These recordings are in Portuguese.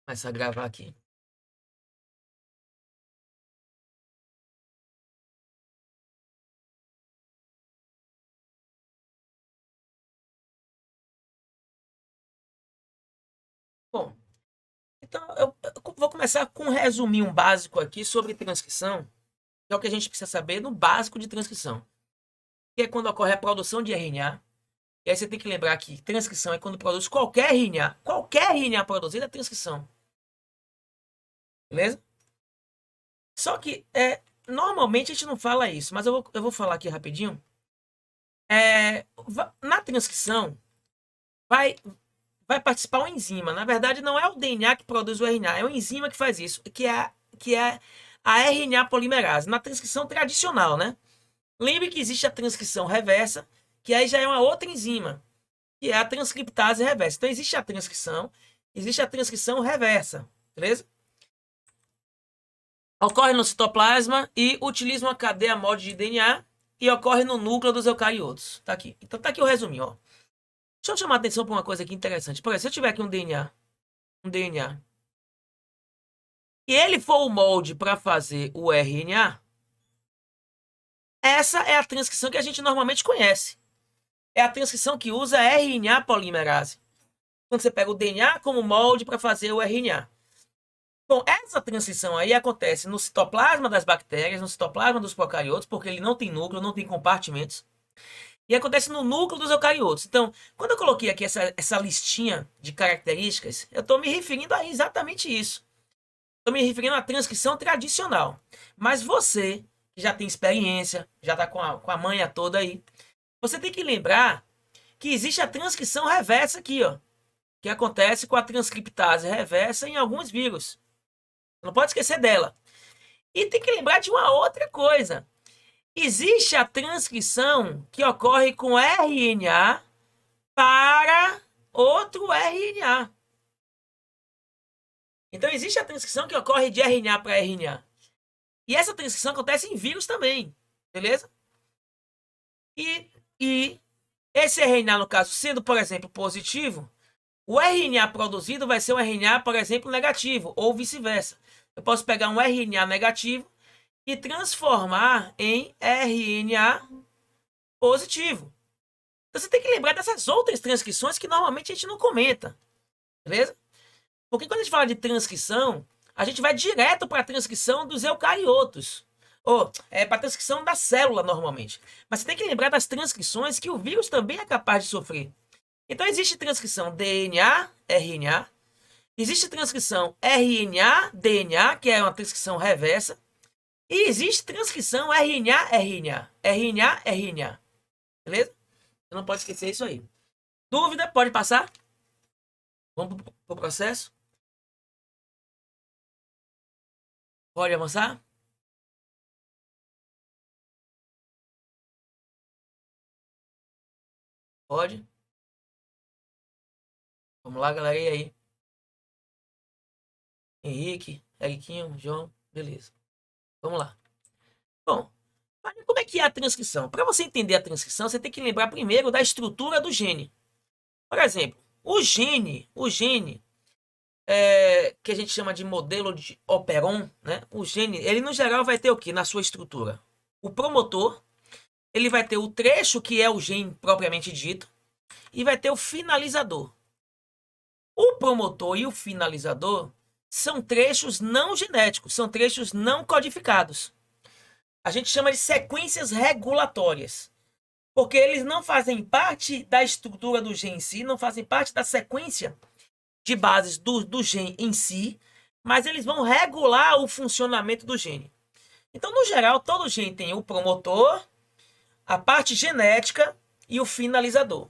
Começar a gravar aqui. Bom, então eu vou começar com um resuminho básico aqui sobre transcrição, que é o que a gente precisa saber no básico de transcrição, que é quando ocorre a produção de RNA. E aí você tem que lembrar que transcrição é quando produz qualquer RNA produzido é transcrição. Beleza? Só que normalmente a gente não fala isso, mas eu vou falar aqui rapidinho. Na transcrição vai participar uma enzima. Na verdade, não é o DNA que produz o RNA, é uma enzima que faz isso, que é a RNA polimerase, na transcrição tradicional, né? Lembre que existe a transcrição reversa, que aí já é uma outra enzima, que é a transcriptase reversa. Então, existe a transcrição reversa, beleza? Ocorre no citoplasma e utiliza uma cadeia mod de DNA e ocorre no núcleo dos eucariotos. Tá aqui. Então, tá aqui o resuminho, ó. Deixa eu chamar a atenção para uma coisa aqui interessante. Por exemplo, se eu tiver aqui um DNA, e ele for o molde para fazer o RNA, essa é a transcrição que a gente normalmente conhece. É a transcrição que usa RNA polimerase. Quando você pega o DNA como molde para fazer o RNA. Bom, essa transição aí acontece no citoplasma das bactérias, no citoplasma dos procariotos, porque ele não tem núcleo, não tem compartimentos. E acontece no núcleo dos eucariotos. Então, quando eu coloquei aqui essa listinha de características, eu estou me referindo a exatamente isso. Estou me referindo à transcrição tradicional. Mas você, que já tem experiência, já está com a manha toda aí, você tem que lembrar que existe a transcrição reversa aqui, ó, que acontece com a transcriptase reversa em alguns vírus. Não pode esquecer dela. E tem que lembrar de uma outra coisa. Existe a transcrição que ocorre com RNA para outro RNA. Então, existe a transcrição que ocorre de RNA para RNA. E essa transcrição acontece em vírus também, beleza? E esse RNA, no caso, sendo, por exemplo, positivo, o RNA produzido vai ser um RNA, por exemplo, negativo, ou vice-versa. Eu posso pegar um RNA negativo e transformar em RNA positivo. Então, você tem que lembrar dessas outras transcrições que normalmente a gente não comenta, beleza? Porque quando a gente fala de transcrição, a gente vai direto para a transcrição dos eucariotos. Ou para a transcrição da célula, normalmente. Mas você tem que lembrar das transcrições que o vírus também é capaz de sofrer. Então, existe transcrição DNA, RNA. Existe transcrição RNA, DNA, que é uma transcrição reversa. E existe transcrição RNA, RNA. RNA, RNA. Beleza? Você não pode esquecer isso aí. Dúvida? Pode passar? Vamos para o processo? Pode avançar? Pode. Vamos lá, galera. E aí? Henrique, Eriquinho, João. Beleza. Vamos lá. Bom, como é que é a transcrição? Para você entender a transcrição, você tem que lembrar primeiro da estrutura do gene. Por exemplo, o gene que a gente chama de modelo de Operon, né? O gene, ele no geral vai ter o que na sua estrutura? O promotor, ele vai ter o trecho que é o gene propriamente dito e vai ter o finalizador. O promotor e o finalizador são trechos não genéticos, são trechos não codificados. A gente chama de sequências regulatórias, porque eles não fazem parte da estrutura do gene em si, não fazem parte da sequência de bases do gene em si, mas eles vão regular o funcionamento do gene. Então, no geral, todo gene tem o promotor, a parte genética e o finalizador.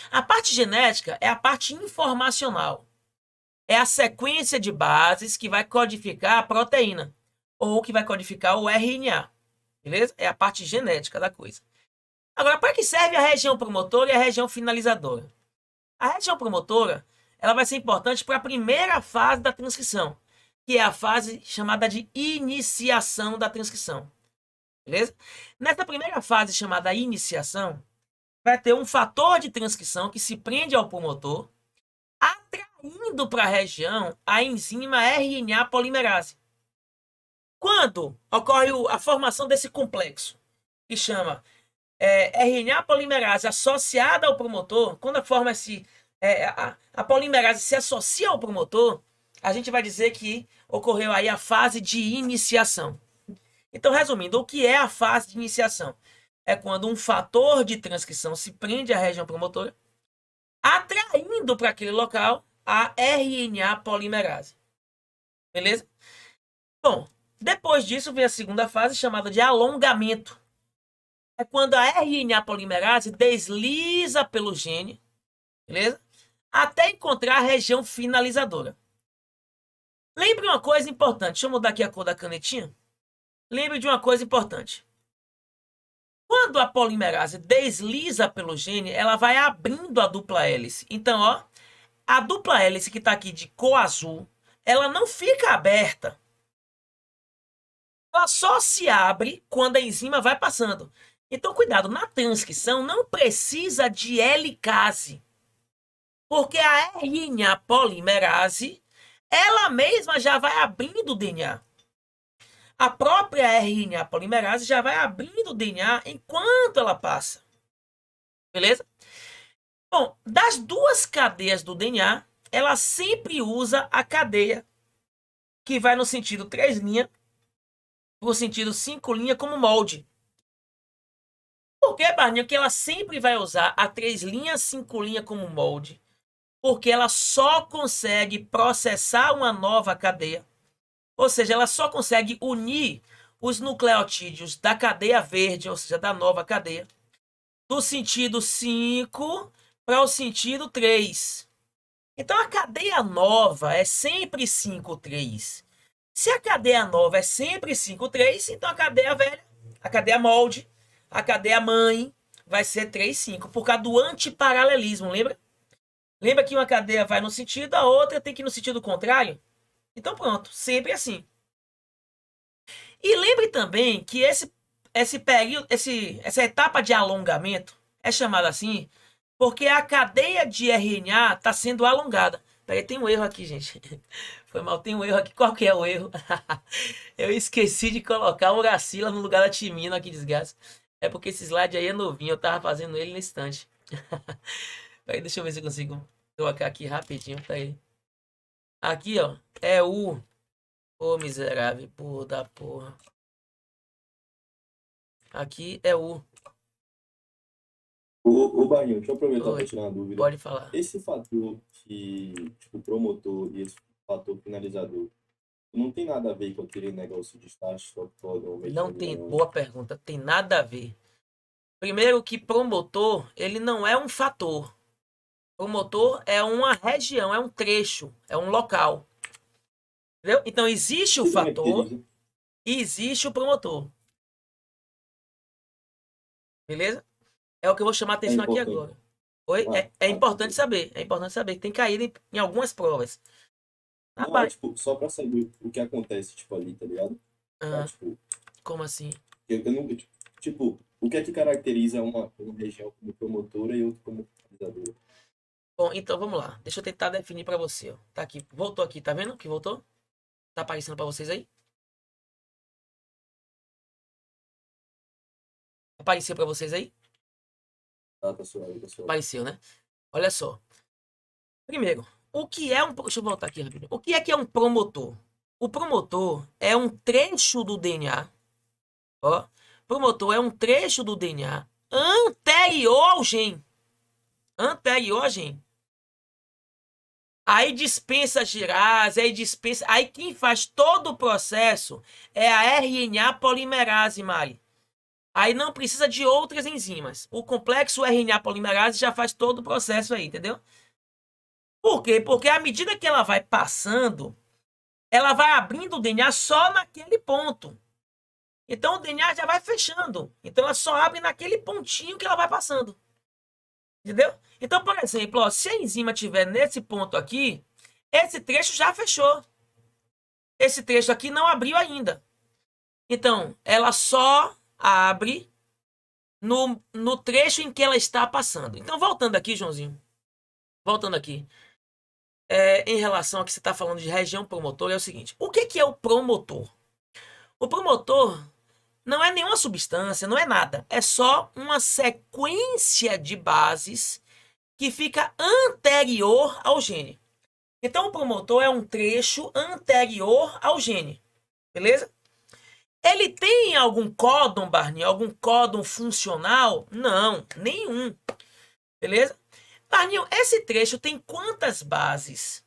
A parte genética é a parte informacional. É a sequência de bases que vai codificar a proteína, ou que vai codificar o RNA. Beleza? É a parte genética da coisa. Agora, para que serve a região promotora e a região finalizadora? A região promotora, ela vai ser importante para a primeira fase da transcrição, que é a fase chamada de iniciação da transcrição. Beleza? Nessa primeira fase chamada iniciação, vai ter um fator de transcrição que se prende ao promotor, atraindo indo para a região a enzima RNA polimerase. Quando ocorre a formação desse complexo, que chama RNA polimerase associada ao promotor, quando forma a polimerase se associa ao promotor, a gente vai dizer que ocorreu aí a fase de iniciação. Então, resumindo, o que é a fase de iniciação? É quando um fator de transcrição se prende à região promotora, atraindo para aquele local a RNA polimerase. Beleza? Bom, depois disso vem a segunda fase, chamada de alongamento. É quando a RNA polimerase desliza pelo gene, beleza? Até encontrar a região finalizadora. Lembre uma coisa importante. Deixa eu mudar aqui a cor da canetinha. Lembre de uma coisa importante. Quando a polimerase desliza pelo gene, ela vai abrindo a dupla hélice. Então, ó, a dupla hélice que está aqui de cor azul, ela não fica aberta. Ela só se abre quando a enzima vai passando. Então, cuidado, na transcrição não precisa de helicase. Porque a RNA polimerase, ela mesma já vai abrindo o DNA. A própria RNA polimerase já vai abrindo o DNA enquanto ela passa. Beleza? Bom, das duas cadeias do DNA, ela sempre usa a cadeia que vai no sentido 3' no sentido 5' como molde. Por que, Barninho? Que ela sempre vai usar a 3', 5' como molde. Porque ela só consegue processar uma nova cadeia. Ou seja, ela só consegue unir os nucleotídeos da cadeia verde, ou seja, da nova cadeia, do sentido 5 para o sentido 3. Então, a cadeia nova é sempre 5'. Se a cadeia nova é sempre 5', então a cadeia velha, a cadeia molde, a cadeia mãe vai ser 3'5, por causa do antiparalelismo, lembra? Lembra que uma cadeia vai no sentido, a outra tem que ir no sentido contrário? Então pronto, sempre assim. E lembre também que esse período, essa etapa de alongamento é chamada assim porque a cadeia de RNA está sendo alongada. Peraí, tem um erro aqui, gente. Foi mal, tem um erro aqui. Qual que é o erro? Eu esqueci de colocar o Uracila no lugar da timina, que desgraça. É porque esse slide aí é novinho, eu tava fazendo ele no instante. Peraí, deixa eu ver se eu consigo colocar aqui rapidinho pra ele. Aqui, ó, é o... Ô, miserável, porra da porra. Aqui é o... Ô, Bahia, deixa eu aproveitar Oi, para tirar uma dúvida. pode falar. Esse fator que, tipo, promotor e esse fator finalizador, não tem nada a ver com aquele negócio de estágio, Não tem... Boa pergunta. Tem nada a ver. Primeiro que promotor, ele não é um fator. Promotor é uma região, é um trecho, é um local. Entendeu? Então, existe o fator e existe o promotor. Beleza? É o que eu vou chamar a atenção aqui agora. Oi? É importante saber. É importante saber. Tem caído em algumas provas. Não, é, tipo, só pra saber o que acontece, tipo, ali, tá ligado? Ah, tipo, como assim? eu não, tipo, o que é que caracteriza uma região como promotora e outra como finalizadora? Bom, então vamos lá. Deixa eu tentar definir para você. Ó. Tá aqui. Voltou aqui, tá vendo que voltou? Tá aparecendo para vocês aí? Apareceu para vocês aí? Tá suave, tá suave. Apareceu, né? Olha só. Primeiro, o que é um... Deixa eu voltar aqui rapidinho. O que é um promotor? O promotor é um trecho do DNA. Ó. Promotor é um trecho do DNA anterior ao gene. Anterior ao gene. Aí dispensa girase, aí dispensa... Aí quem faz todo o processo é a RNA polimerase, Mari. Aí não precisa de outras enzimas. O complexo RNA polimerase já faz todo o processo aí, entendeu? Por quê? Porque à medida que ela vai passando, ela vai abrindo o DNA só naquele ponto. Então o DNA já vai fechando. Então ela só abre naquele pontinho que ela vai passando. Entendeu? Então, por exemplo, ó, se a enzima estiver nesse ponto aqui, esse trecho já fechou. Esse trecho aqui não abriu ainda. Então, ela só abre no trecho em que ela está passando. Então, voltando aqui, Joãozinho. Voltando aqui. em relação ao que você está falando de região promotora é o seguinte: o que é o promotor? O promotor não é nenhuma substância, não é nada. É só uma sequência de bases que fica anterior ao gene. Então, o promotor é um trecho anterior ao gene. Beleza? Ele tem algum códon, Barney? Algum códon funcional? Não, nenhum. Beleza? Barney, esse trecho tem quantas bases?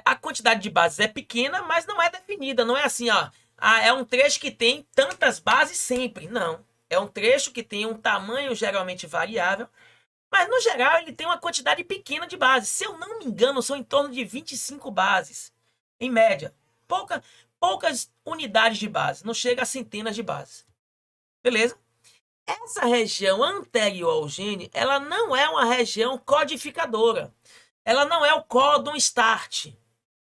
A quantidade de bases é pequena, mas não é definida. Não é assim, ó. É um trecho que tem tantas bases sempre. Não. É um trecho que tem um tamanho geralmente variável, mas no geral ele tem uma quantidade pequena de bases. Se eu não me engano, são em torno de 25 bases, em média. Poucas unidades de base, não chega a centenas de bases. Beleza? Essa região anterior ao gene, ela não é uma região codificadora. Ela não é o códon start.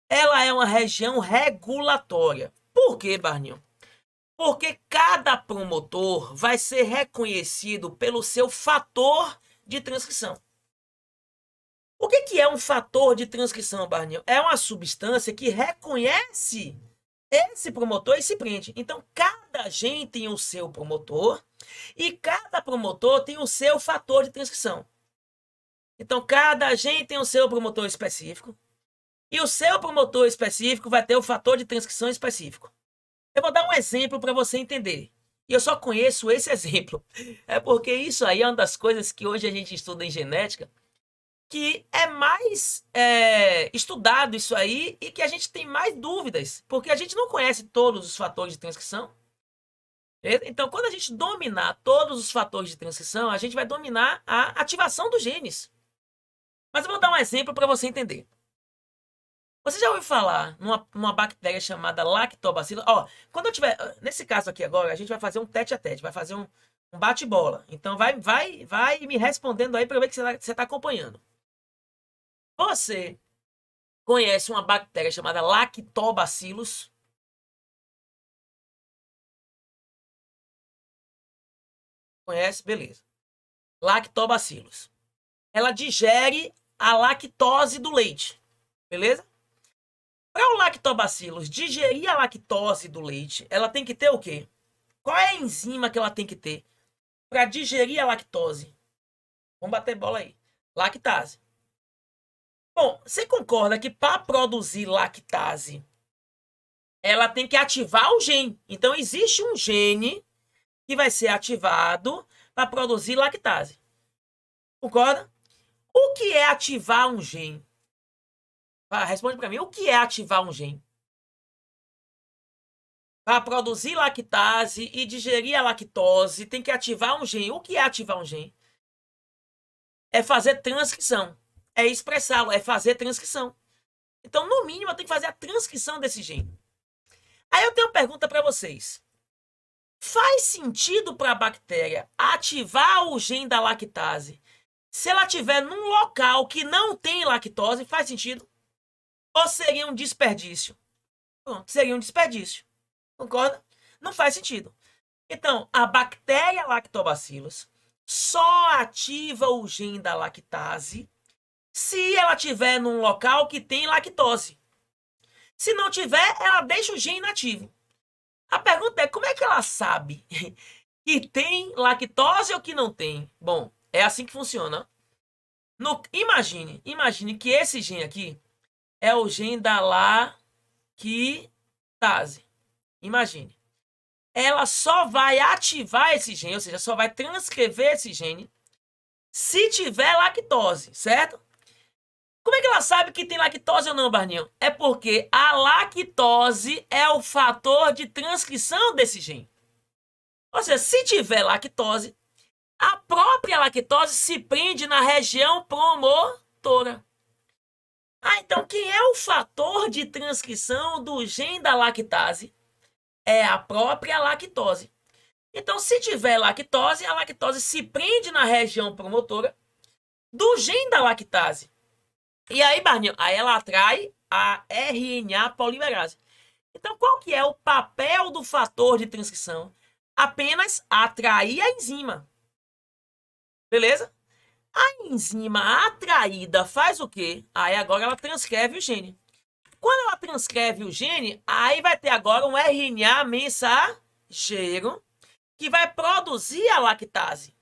Ela é uma região regulatória. Por quê, Barnil? Porque cada promotor vai ser reconhecido pelo seu fator de transcrição. O que é um fator de transcrição, Barnil? É uma substância que reconhece esse promotor e se prende. Então, cada gene tem o seu promotor e cada promotor tem o seu fator de transcrição. Então, cada gene tem o seu promotor específico e o seu promotor específico vai ter o fator de transcrição específico. Eu vou dar um exemplo para você entender. E eu só conheço esse exemplo. É porque isso aí é uma das coisas que hoje a gente estuda em genética, que é mais estudado isso aí e que a gente tem mais dúvidas, porque a gente não conhece todos os fatores de transcrição. Então, quando a gente dominar todos os fatores de transcrição, a gente vai dominar a ativação dos genes. Mas eu vou dar um exemplo para você entender. Você já ouviu falar numa bactéria chamada Lactobacillus? Ó, quando eu tiver, nesse caso aqui agora, a gente vai fazer um tete-a-tete, vai fazer um bate-bola. Então vai me respondendo aí para ver que você está acompanhando. Você conhece uma bactéria chamada Lactobacillus? Conhece? Beleza. Lactobacillus. Ela digere a lactose do leite. Beleza? Para o Lactobacillus digerir a lactose do leite, ela tem que ter o quê? Qual é a enzima que ela tem que ter para digerir a lactose? Vamos bater bola aí. Lactase. Bom, você concorda que para produzir lactase, ela tem que ativar o gene. Então, existe um gene que vai ser ativado para produzir lactase. Concorda? O que é ativar um gene? Responde para mim, o que é ativar um gene? Para produzir lactase e digerir a lactose, tem que ativar um gene. O que é ativar um gene? É fazer transcrição. É expressá-lo, é fazer transcrição. Então, no mínimo, eu tenho que fazer a transcrição desse gene. Aí eu tenho uma pergunta para vocês. Faz sentido para a bactéria ativar o gene da lactase se ela estiver num local que não tem lactose? Faz sentido? Ou seria um desperdício? Pronto, seria um desperdício. Concorda? Não faz sentido. Então, a bactéria Lactobacillus só ativa o gene da lactase se ela estiver num local que tem lactose. Se não tiver, ela deixa o gene inativo. A pergunta é, como é que ela sabe que tem lactose ou que não tem? Bom, é assim que funciona. Imagine que esse gene aqui é o gene da lactase. Imagine. Ela só vai ativar esse gene, ou seja, só vai transcrever esse gene se tiver lactose, certo? Como é que ela sabe que tem lactose ou não, Barninho? É porque a lactose é o fator de transcrição desse gene. Ou seja, se tiver lactose, a própria lactose se prende na região promotora. Então quem é o fator de transcrição do gene da lactase? É a própria lactose. Então, se tiver lactose, a lactose se prende na região promotora do gene da lactase. E aí, Barninho, aí ela atrai a RNA polimerase. Então, qual que é o papel do fator de transcrição? Apenas atrair a enzima. Beleza? A enzima atraída faz o quê? Aí agora ela transcreve o gene. Quando ela transcreve o gene, aí vai ter agora um RNA mensageiro que vai produzir a lactase.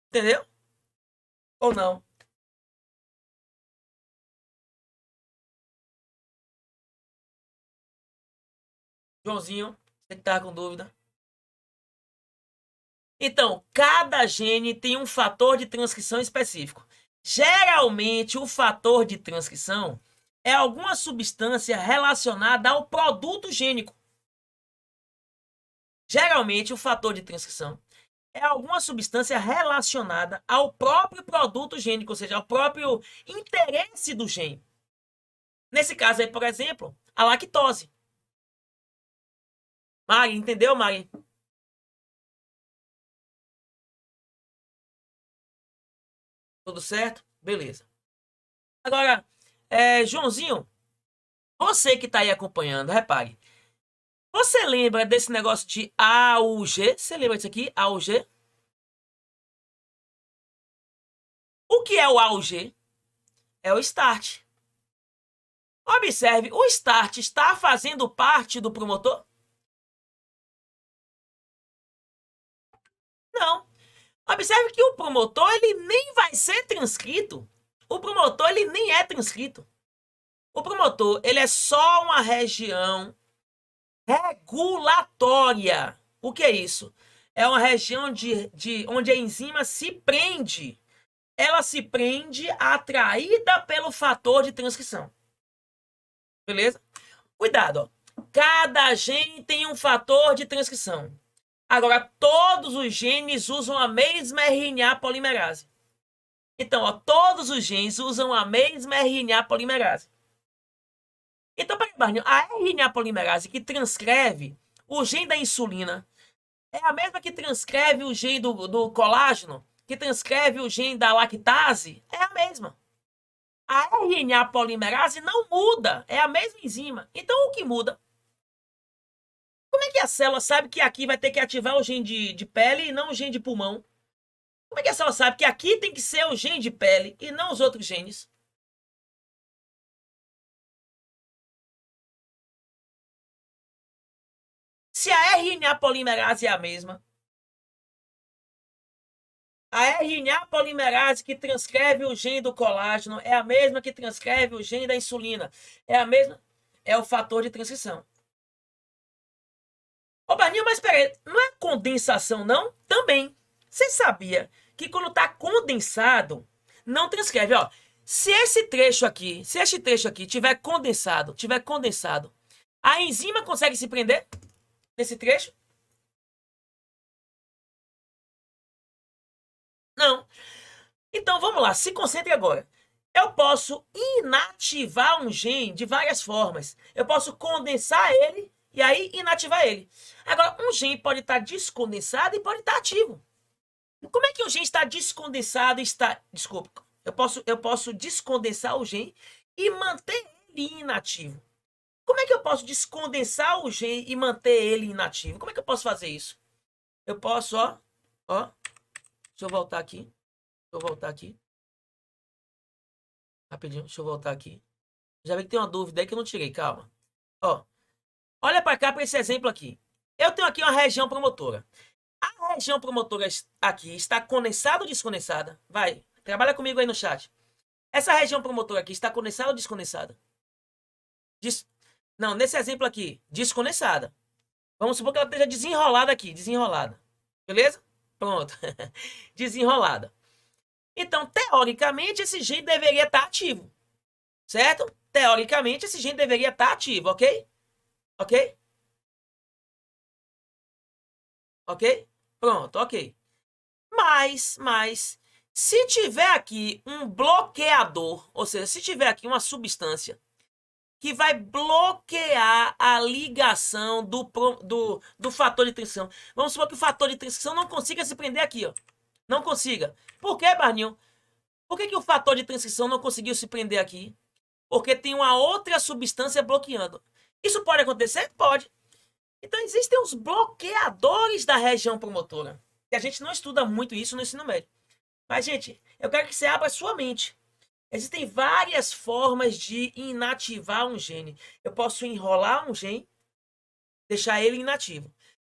Entendeu? Ou não? Joãozinho, você que tá com dúvida. Então, cada gene tem um fator de transcrição específico. Geralmente, o fator de transcrição é alguma substância relacionada ao produto gênico. Geralmente, o fator de transcrição é alguma substância relacionada ao próprio produto gênico, ou seja, ao próprio interesse do gene. Nesse caso aí, por exemplo, a lactose. Mari, entendeu, Mari? Tudo certo? Beleza. Agora, Joãozinho, você que está aí acompanhando, repare. Você lembra desse negócio de AUG? Você lembra disso aqui? AUG? O que é o AUG? É o start. Observe, o start está fazendo parte do promotor? Não. Observe que o promotor ele nem vai ser transcrito. O promotor ele nem é transcrito. O promotor ele é só uma região regulatória. O que é isso? É uma região onde a enzima se prende. Ela se prende atraída pelo fator de transcrição. Beleza? Cuidado, ó. Cada gene tem um fator de transcrição. Agora, todos os genes usam a mesma RNA polimerase. Então, ó, todos os genes usam a mesma RNA polimerase. Então, peraí, Barney, a RNA polimerase que transcreve o gene da insulina é a mesma que transcreve o gene do colágeno, que transcreve o gene da lactase? É a mesma. A RNA polimerase não muda, é a mesma enzima. Então, o que muda? Como é que a célula sabe que aqui vai ter que ativar o gene de pele e não o gene de pulmão? Como é que a célula sabe que aqui tem que ser o gene de pele e não os outros genes? Se a RNA polimerase é a mesma, a RNA polimerase que transcreve o gene do colágeno é a mesma que transcreve o gene da insulina. É a mesma, é o fator de transcrição. Ô, Baninho, mas peraí, não é condensação, não? Também. Você sabia que quando está condensado, não transcreve, ó. Se esse trecho aqui tiver condensado, a enzima consegue se prender nesse trecho? Não. Então vamos lá, se concentre agora. Eu posso inativar um gene de várias formas. Eu posso condensar ele e aí inativar ele. Agora, um gene pode estar descondensado e pode estar ativo. Como é que o gene está descondensado e está... Desculpa, eu posso descondensar o gene e manter ele inativo. Como é que eu posso descondensar o gene e manter ele inativo? Como é que eu posso fazer isso? Eu posso, ó, deixa eu voltar aqui. Rapidinho, deixa eu voltar aqui. Já vi que tem uma dúvida aí que eu não tirei, calma. Ó, olha para cá para esse exemplo aqui. Eu tenho aqui uma região promotora. A região promotora aqui está condensada ou descondensada? Vai, trabalha comigo aí no chat. Essa região promotora aqui está condensada ou descondensada? Não, nesse exemplo aqui, descondensada. Vamos supor que ela esteja desenrolada aqui, desenrolada. Beleza? Pronto. Desenrolada. Então, teoricamente, esse gene deveria estar ativo. Certo? Teoricamente, esse gene deveria estar ativo, ok? Ok? Ok? Pronto, ok. Mas, se tiver aqui um bloqueador, ou seja, se tiver aqui uma substância que vai bloquear a ligação do fator de transcrição. Vamos supor que o fator de transcrição não consiga se prender aqui, ó. Não consiga. Por que, Barninho? Por que o fator de transcrição não conseguiu se prender aqui? Porque tem uma outra substância bloqueando. Isso pode acontecer? Pode. Então existem os bloqueadores da região promotora. E a gente não estuda muito isso no ensino médio. Mas, gente, eu quero que você abra a sua mente. Existem várias formas de inativar um gene. Eu posso enrolar um gene, deixar ele inativo.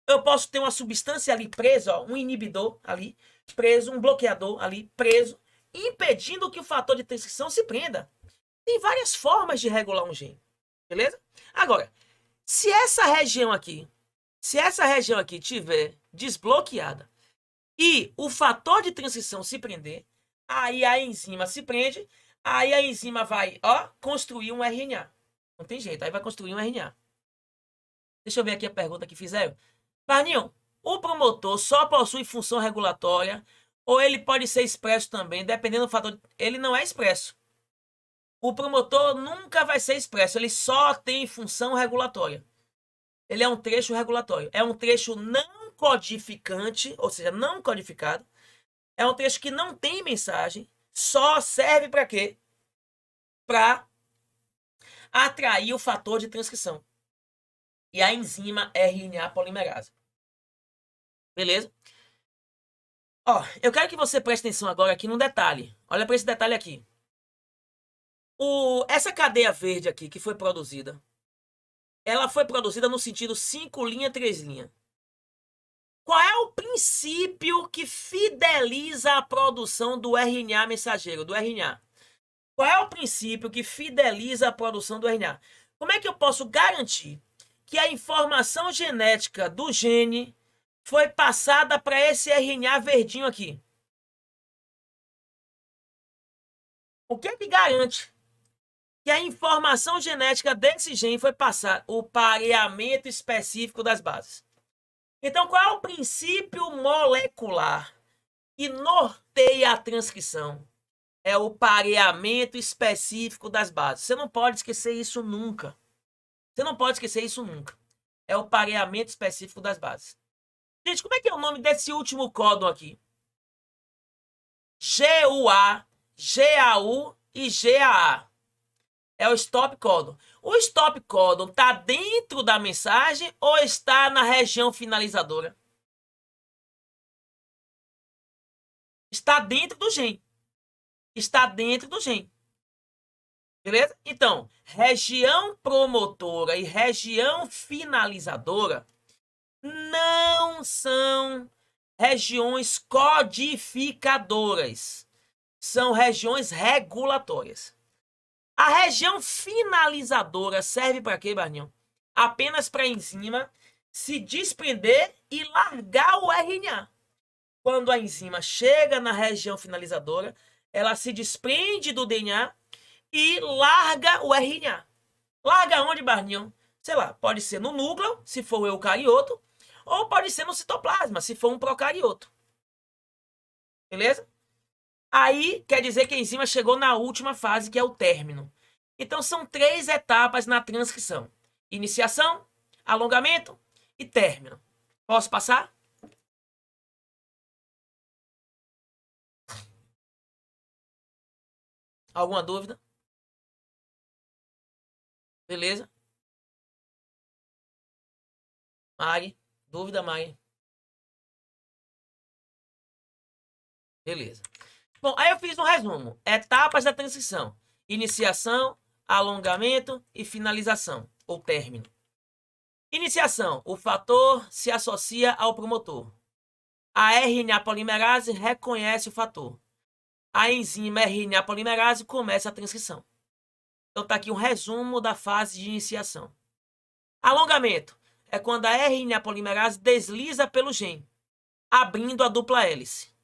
Eu posso ter uma substância ali presa, ó, um inibidor ali, preso, um bloqueador ali, preso, impedindo que o fator de transcrição se prenda. Tem várias formas de regular um gene, beleza? Agora, se essa região aqui tiver desbloqueada e o fator de transcrição se prender, aí a enzima se prende, aí a enzima vai, ó, construir um RNA. Não tem jeito, aí vai construir um RNA. Deixa eu ver aqui a pergunta que fizeram. Varninho, o promotor só possui função regulatória ou ele pode ser expresso também, dependendo do fator. Ele não é expresso. O promotor nunca vai ser expresso, ele só tem função regulatória. Ele é um trecho regulatório. É um trecho não codificante, ou seja, não codificado. É um trecho que não tem mensagem, só serve para quê? Para atrair o fator de transcrição. E a enzima RNA polimerase. Beleza? Ó, eu quero que você preste atenção agora aqui num detalhe. Olha para esse detalhe aqui. Essa cadeia verde aqui que foi produzida, ela foi produzida no sentido 5' 3'. Qual é o princípio que fideliza a produção do RNA mensageiro, do RNA? Qual é o princípio que fideliza a produção do RNA? Como é que eu posso garantir que a informação genética do gene foi passada para esse RNA verdinho aqui? O que é que garante que a informação genética desse gene foi passada? O pareamento específico das bases. Então, qual é o princípio molecular que norteia a transcrição? É o pareamento específico das bases. Você não pode esquecer isso nunca. Você não pode esquecer isso nunca. É o pareamento específico das bases. Gente, como é que é o nome desse último códon aqui? GUA, GAU e GAA. É o stop códon. O stop códon está dentro da mensagem ou está na região finalizadora? Está dentro do gene. Está dentro do gene. Beleza? Então, região promotora e região finalizadora não são regiões codificadoras. São regiões regulatórias. A região finalizadora serve para quê, Barninho? Apenas para a enzima se desprender e largar o RNA. Quando a enzima chega na região finalizadora, ela se desprende do DNA e larga o RNA. Larga onde, Barninho? Sei lá, pode ser no núcleo, se for um eucarioto, ou pode ser no citoplasma, se for um procarioto. Beleza? Aí quer dizer que a enzima chegou na última fase, que é o término. Então são 3 etapas na transcrição: iniciação, alongamento e término. Posso passar? Alguma dúvida? Beleza? Mari? Dúvida, Mari? Beleza. Bom, aí eu fiz um resumo. Etapas da transição: iniciação, alongamento e finalização, ou término. Iniciação: o fator se associa ao promotor. A RNA polimerase reconhece o fator. A enzima RNA polimerase começa a transcrição. Então tá aqui um resumo da fase de iniciação. Alongamento é quando a RNA polimerase desliza pelo gene, abrindo a dupla hélice.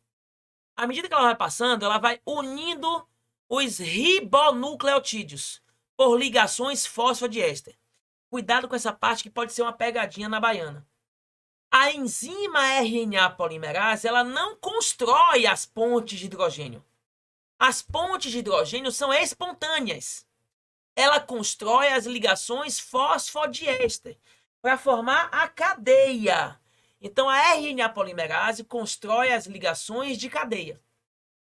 À medida que ela vai passando, ela vai unindo os ribonucleotídeos por ligações fosfodiéster. Cuidado com essa parte que pode ser uma pegadinha na baiana. A enzima RNA polimerase, ela não constrói as pontes de hidrogênio. As pontes de hidrogênio são espontâneas. Ela constrói as ligações fosfodiéster para formar a cadeia. Então, a RNA polimerase constrói as ligações de cadeia,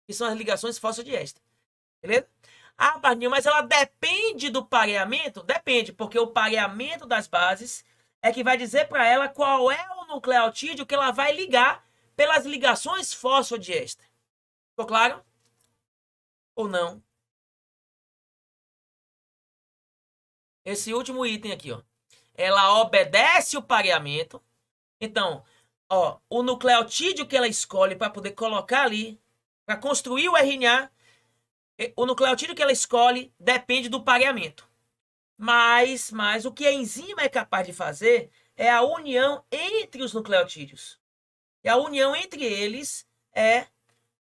que são as ligações fosfodiéster. Beleza? Ah, Barninho, mas ela depende do pareamento? Depende, porque o pareamento das bases é que vai dizer para ela qual é o nucleotídeo que ela vai ligar pelas ligações fosfodiéster. Ficou claro? Ou não? Esse último item aqui, ó. Ela obedece o pareamento. Então, ó, o nucleotídeo que ela escolhe para poder colocar ali, para construir o RNA, o nucleotídeo que ela escolhe depende do pareamento. Mas o que a enzima é capaz de fazer é a união entre os nucleotídeos. E a união entre eles é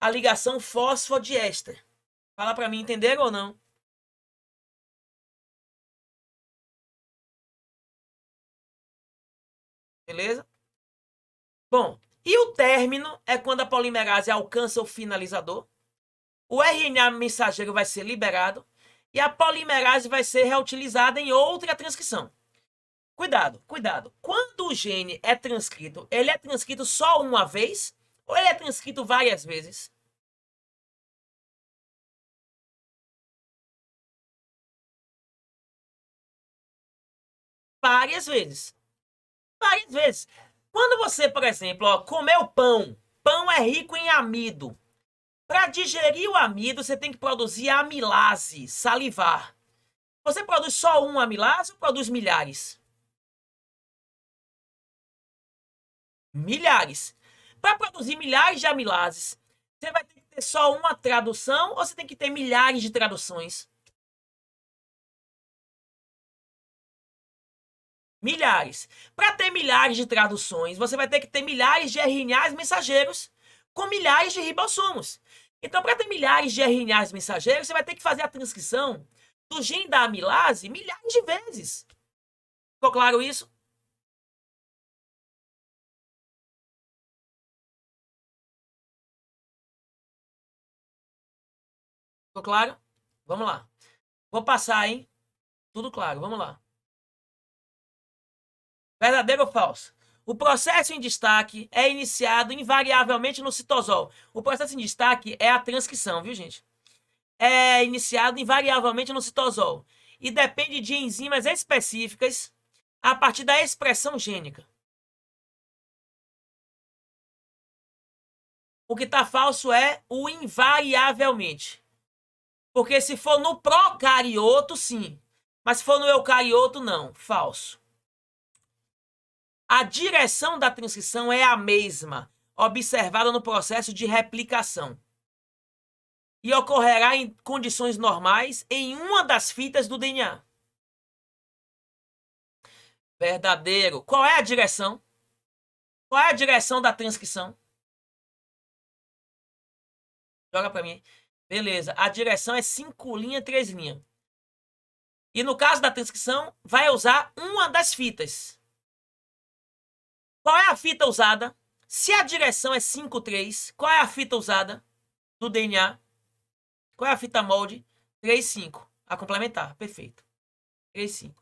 a ligação fosfodiéster. Fala para mim, entenderam ou não? Beleza? Bom, e o término é quando a polimerase alcança o finalizador. O RNA mensageiro vai ser liberado e a polimerase vai ser reutilizada em outra transcrição. Cuidado, cuidado. Quando o gene é transcrito, ele é transcrito só uma vez ou ele é transcrito várias vezes? Várias vezes. Várias vezes. Quando você, por exemplo, ó, comeu pão, pão é rico em amido. Para digerir o amido, você tem que produzir amilase, salivar. Você produz só uma amilase ou produz milhares? Milhares. Para produzir milhares de amilases, você vai ter que ter só uma tradução ou você tem que ter milhares de traduções? Milhares. Para ter milhares de traduções, você vai ter que ter milhares de RNAs mensageiros com milhares de ribossomos. Então, para ter milhares de RNAs mensageiros, você vai ter que fazer a transcrição do gene da amilase milhares de vezes. Ficou claro isso? Ficou claro? Vamos lá. Vou passar, hein? Tudo claro, vamos lá. Verdadeiro ou falso? O processo em destaque é iniciado invariavelmente no citosol. O processo em destaque é a transcrição, viu, gente? É iniciado invariavelmente no citosol e depende de enzimas específicas a partir da expressão gênica. O que está falso é o invariavelmente. Porque se for no procarioto, sim. Mas se for no eucarioto, não. Falso. A direção da transcrição é a mesma, observada no processo de replicação. E ocorrerá em condições normais em uma das fitas do DNA. Verdadeiro. Qual é a direção? Qual é a direção da transcrição? Joga para mim. Beleza. A direção é 5 linhas, 3 linhas. E no caso da transcrição, vai usar uma das fitas. Qual é a fita usada? Se a direção é 5,3, qual é a fita usada do DNA? Qual é a fita molde? 3,5. A complementar. Perfeito. 3,5.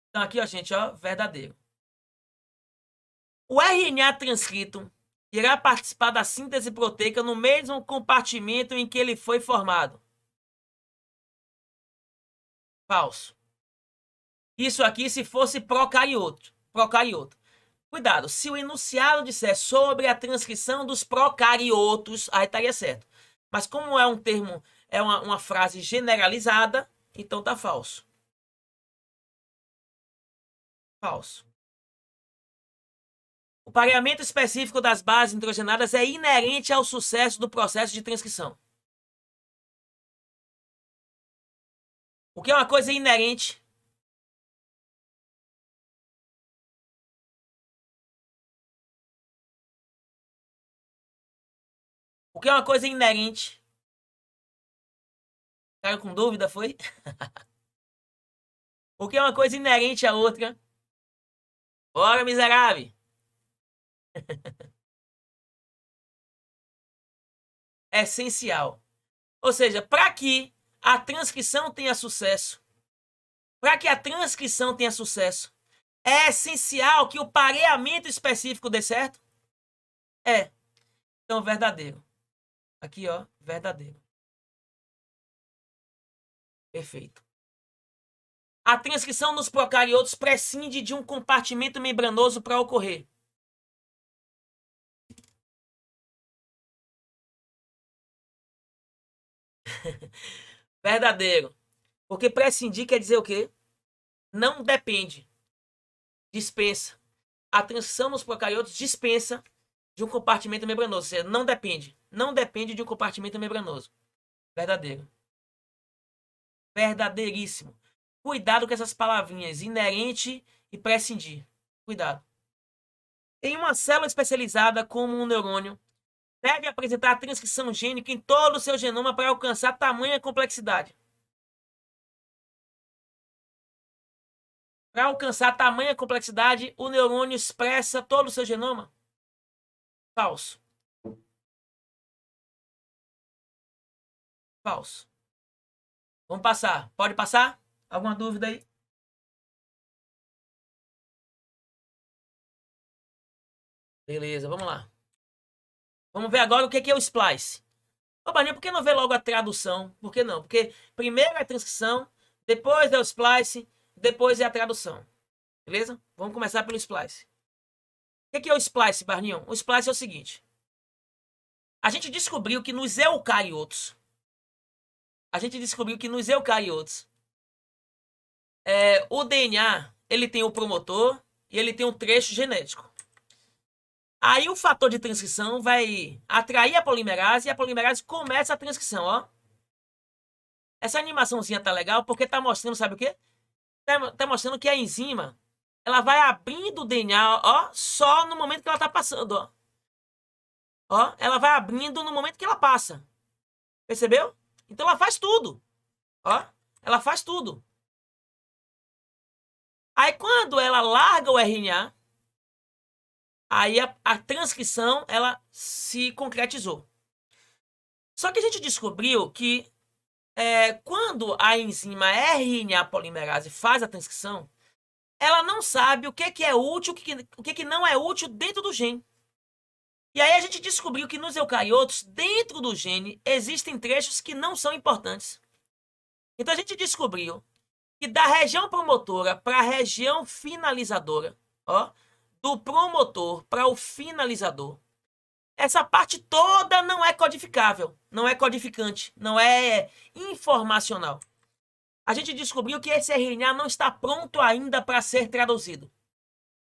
Então aqui, ó, gente, ó, verdadeiro. O RNA transcrito irá participar da síntese proteica no mesmo compartimento em que ele foi formado. Falso. Isso aqui se fosse procarioto. Cuidado, se o enunciado disser sobre a transcrição dos procariotos, aí estaria certo. Mas como é um termo, é uma frase generalizada, então tá falso. Falso. O pareamento específico das bases nitrogenadas é inerente ao sucesso do processo de transcrição. O que é uma coisa inerente? O que é uma coisa inerente? Ficaram com dúvida, foi? O que é uma coisa inerente à outra? Bora, miserável! Essencial. Ou seja, para que a transcrição tenha sucesso, é essencial que o pareamento específico dê certo? É. Então, verdadeiro. Aqui, ó, verdadeiro. Perfeito. A transcrição nos procariotos prescinde de um compartimento membranoso para ocorrer. Verdadeiro. Porque prescindir quer dizer o quê? Não depende. Dispensa. A transição nos procariotos dispensa de um compartimento membranoso. Ou seja, não depende. Não depende de um compartimento membranoso. Verdadeiro. Verdadeiríssimo. Cuidado com essas palavrinhas. Inerente e prescindir. Cuidado. Em uma célula especializada como um neurônio, deve apresentar a transcrição gênica em todo o seu genoma para alcançar tamanha complexidade. Para alcançar tamanha complexidade, o neurônio expressa todo o seu genoma? Falso. Falso. Vamos passar. Pode passar? Alguma dúvida aí? Beleza, vamos lá. Vamos ver agora o que é o splice. Ô, Baninha, por que não vê logo a tradução? Por que não? Porque primeiro é a transcrição, depois é o splice, depois é a tradução. Beleza? Vamos começar pelo splice. O que é o splice, Barninho? O splice é o seguinte. A gente descobriu que nos eucariotos, o DNA, ele tem o promotor e ele tem um trecho genético. Aí o fator de transcrição vai atrair a polimerase e a polimerase começa a transcrição, ó. Essa animaçãozinha tá legal porque tá mostrando, sabe o quê? Tá mostrando que a enzima, ela vai abrindo o DNA, ó, só no momento que ela tá passando, ó. Ó, ela vai abrindo no momento que ela passa. Percebeu? Então ela faz tudo. Ó, ela faz tudo. Aí quando ela larga o RNA, aí a transcrição, ela se concretizou. Só que a gente descobriu que quando a enzima RNA polimerase faz a transcrição, ela não sabe o que é útil, o que não é útil dentro do gene. E aí a gente descobriu que nos eucariotos, dentro do gene, existem trechos que não são importantes. Então a gente descobriu que da região promotora para a região finalizadora, ó, do promotor para o finalizador, essa parte toda não é codificável, não é codificante, não é informacional. A gente descobriu que esse RNA não está pronto ainda para ser traduzido.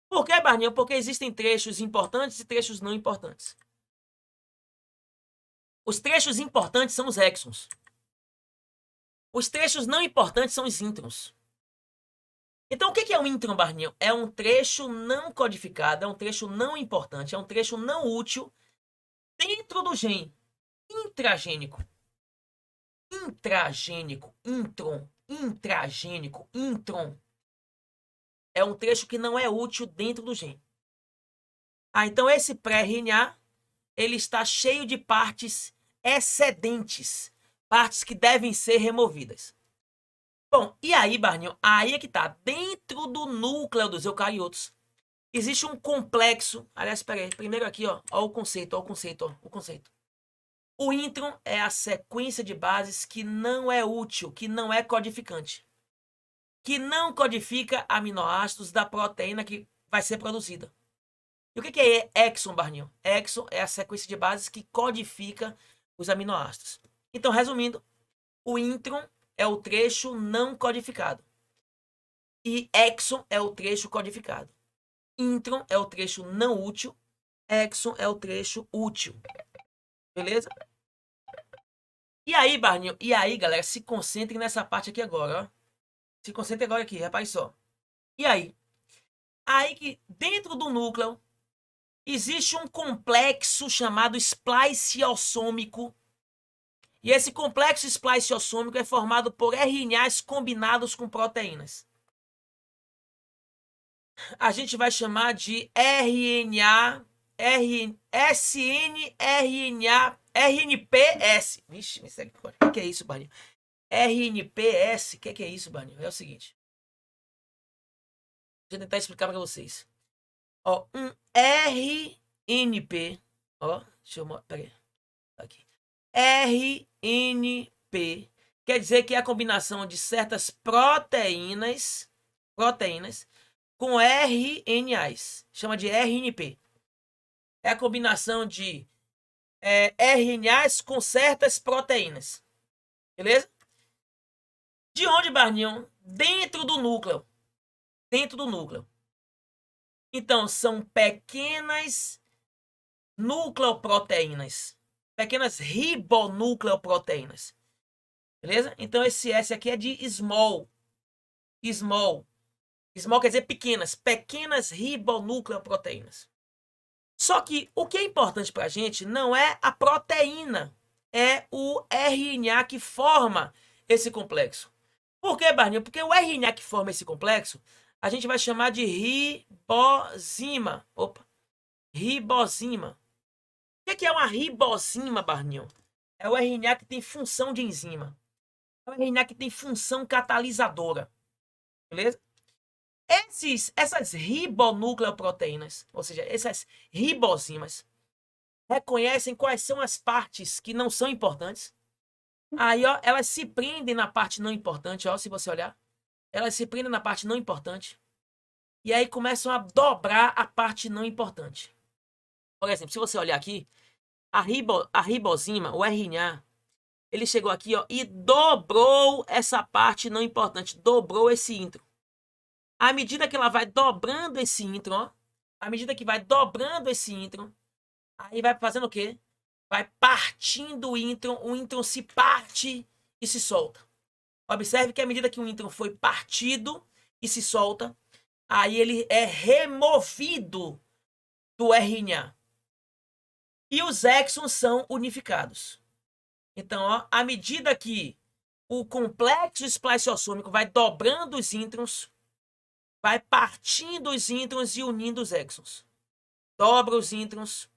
Por que, Barninho? Porque existem trechos importantes e trechos não importantes. Os trechos importantes são os exons. Os trechos não importantes são os introns. Então, o que é um intron, Barninho? É um trecho não codificado, é um trecho não importante, é um trecho não útil dentro do gene. Intragênico. Intragênico. Intron. Intragênico. Intron. É um trecho que não é útil dentro do gene. Então esse pré-RNA, ele está cheio de partes excedentes, partes que devem ser removidas. Bom, e aí, Barninho, aí é que tá. Dentro do núcleo dos eucariotos, existe um complexo. Aliás, espera aí. Primeiro aqui, ó o conceito, o conceito. O intron é a sequência de bases que não é útil, que não é codificante, que não codifica aminoácidos da proteína que vai ser produzida. E o que é exon, Barninho? Exon é a sequência de bases que codifica os aminoácidos. Então, resumindo, o intron é o trecho não codificado. E exon é o trecho codificado. Intron é o trecho não útil. Exon é o trecho útil. Beleza? E aí, Barninho? E aí, galera, se concentrem nessa parte aqui agora, ó. Se concentre agora aqui, rapaz, só. E aí? Aí que dentro do núcleo existe um complexo chamado spliceossômico. E esse complexo spliceossômico é formado por RNAs combinados com proteínas. A gente vai chamar de RNA, SNRNA, RNPS. Vixe, misericórdia. O que é isso, Barninho? RNPS, o que é isso, Barninho? É o seguinte. Deixa eu tentar explicar para vocês. Ó, um RNP, ó, deixa eu mostrar, peraí, aqui. RNP quer dizer que é a combinação de certas proteínas com RNAs, chama de RNP. É a combinação de RNAs com certas proteínas. Beleza? De onde, Barninho? Dentro do núcleo. Dentro do núcleo. Então, são pequenas nucleoproteínas. Pequenas ribonucleoproteínas. Beleza? Então, esse S aqui é de small. Small. Small quer dizer pequenas. Pequenas ribonucleoproteínas. Só que o que é importante para a gente não é a proteína. É o RNA que forma esse complexo. Por que, Barninho? Porque o RNA que forma esse complexo, a gente vai chamar de ribosima. Opa. Ribosima. O que é uma ribosima, Barninho? É o RNA que tem função de enzima. É o RNA que tem função catalisadora. Beleza? Essas ribonucleoproteínas, ou seja, essas ribosimas, reconhecem quais são as partes que não são importantes. Aí, ó, elas se prendem na parte não importante, ó, se você olhar. Elas se prendem na parte não importante. E aí começam a dobrar a parte não importante. Por exemplo, se você olhar aqui, a ribosima, o RNA, ele chegou aqui, ó, e dobrou essa parte não importante, dobrou esse intro. À medida que ela vai dobrando esse intro, ó, à medida que vai dobrando esse intro, aí vai fazendo o quê? Vai partindo o intron se parte e se solta. Observe que à medida que o intron foi partido e se solta, aí ele é removido do RNA. E os exons são unificados. Então, ó, à medida que o complexo spliceossômico vai dobrando os introns, vai partindo os introns e unindo os exons. Dobra os introns,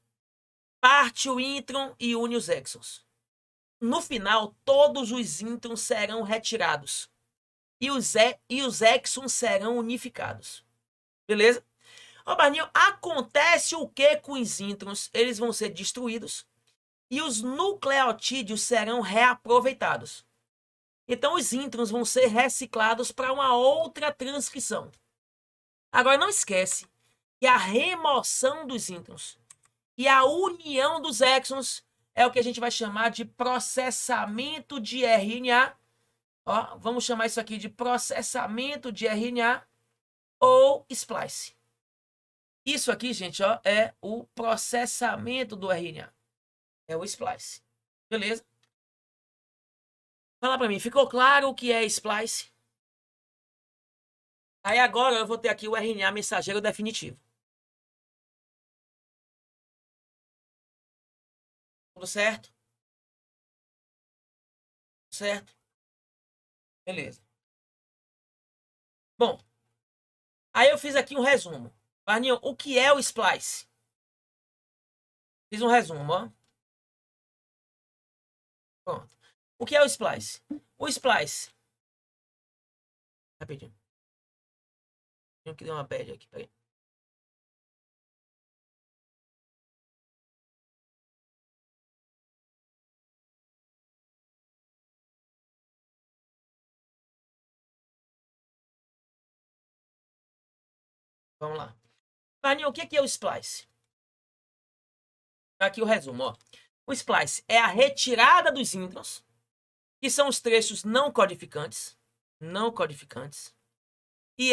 parte o intron e une os exons. No final, todos os introns serão retirados. E os exons serão unificados. Beleza? Ô, Barninho, acontece o que com os introns? Eles vão ser destruídos e os nucleotídeos serão reaproveitados. Então, os introns vão ser reciclados para uma outra transcrição. Agora, não esquece que a remoção dos introns e a união dos exons é o que a gente vai chamar de processamento de RNA. Ó, vamos chamar isso aqui de processamento de RNA ou splice. Isso aqui, gente, ó, é o processamento do RNA. É o splice. Beleza? Fala para mim, ficou claro o que é splice? Aí agora eu vou ter aqui o RNA mensageiro definitivo. Tudo certo? Certo? Beleza. Bom, aí eu fiz aqui um resumo. Barninho, o que é o splice? Fiz um resumo, ó. Pronto. O que é o splice? O splice. Rapidinho. Tenho que dar uma bad aqui, peraí. Vamos lá. Barninho, o que é o splice? Aqui o resumo, ó. O splice é a retirada dos introns, que são os trechos não codificantes, e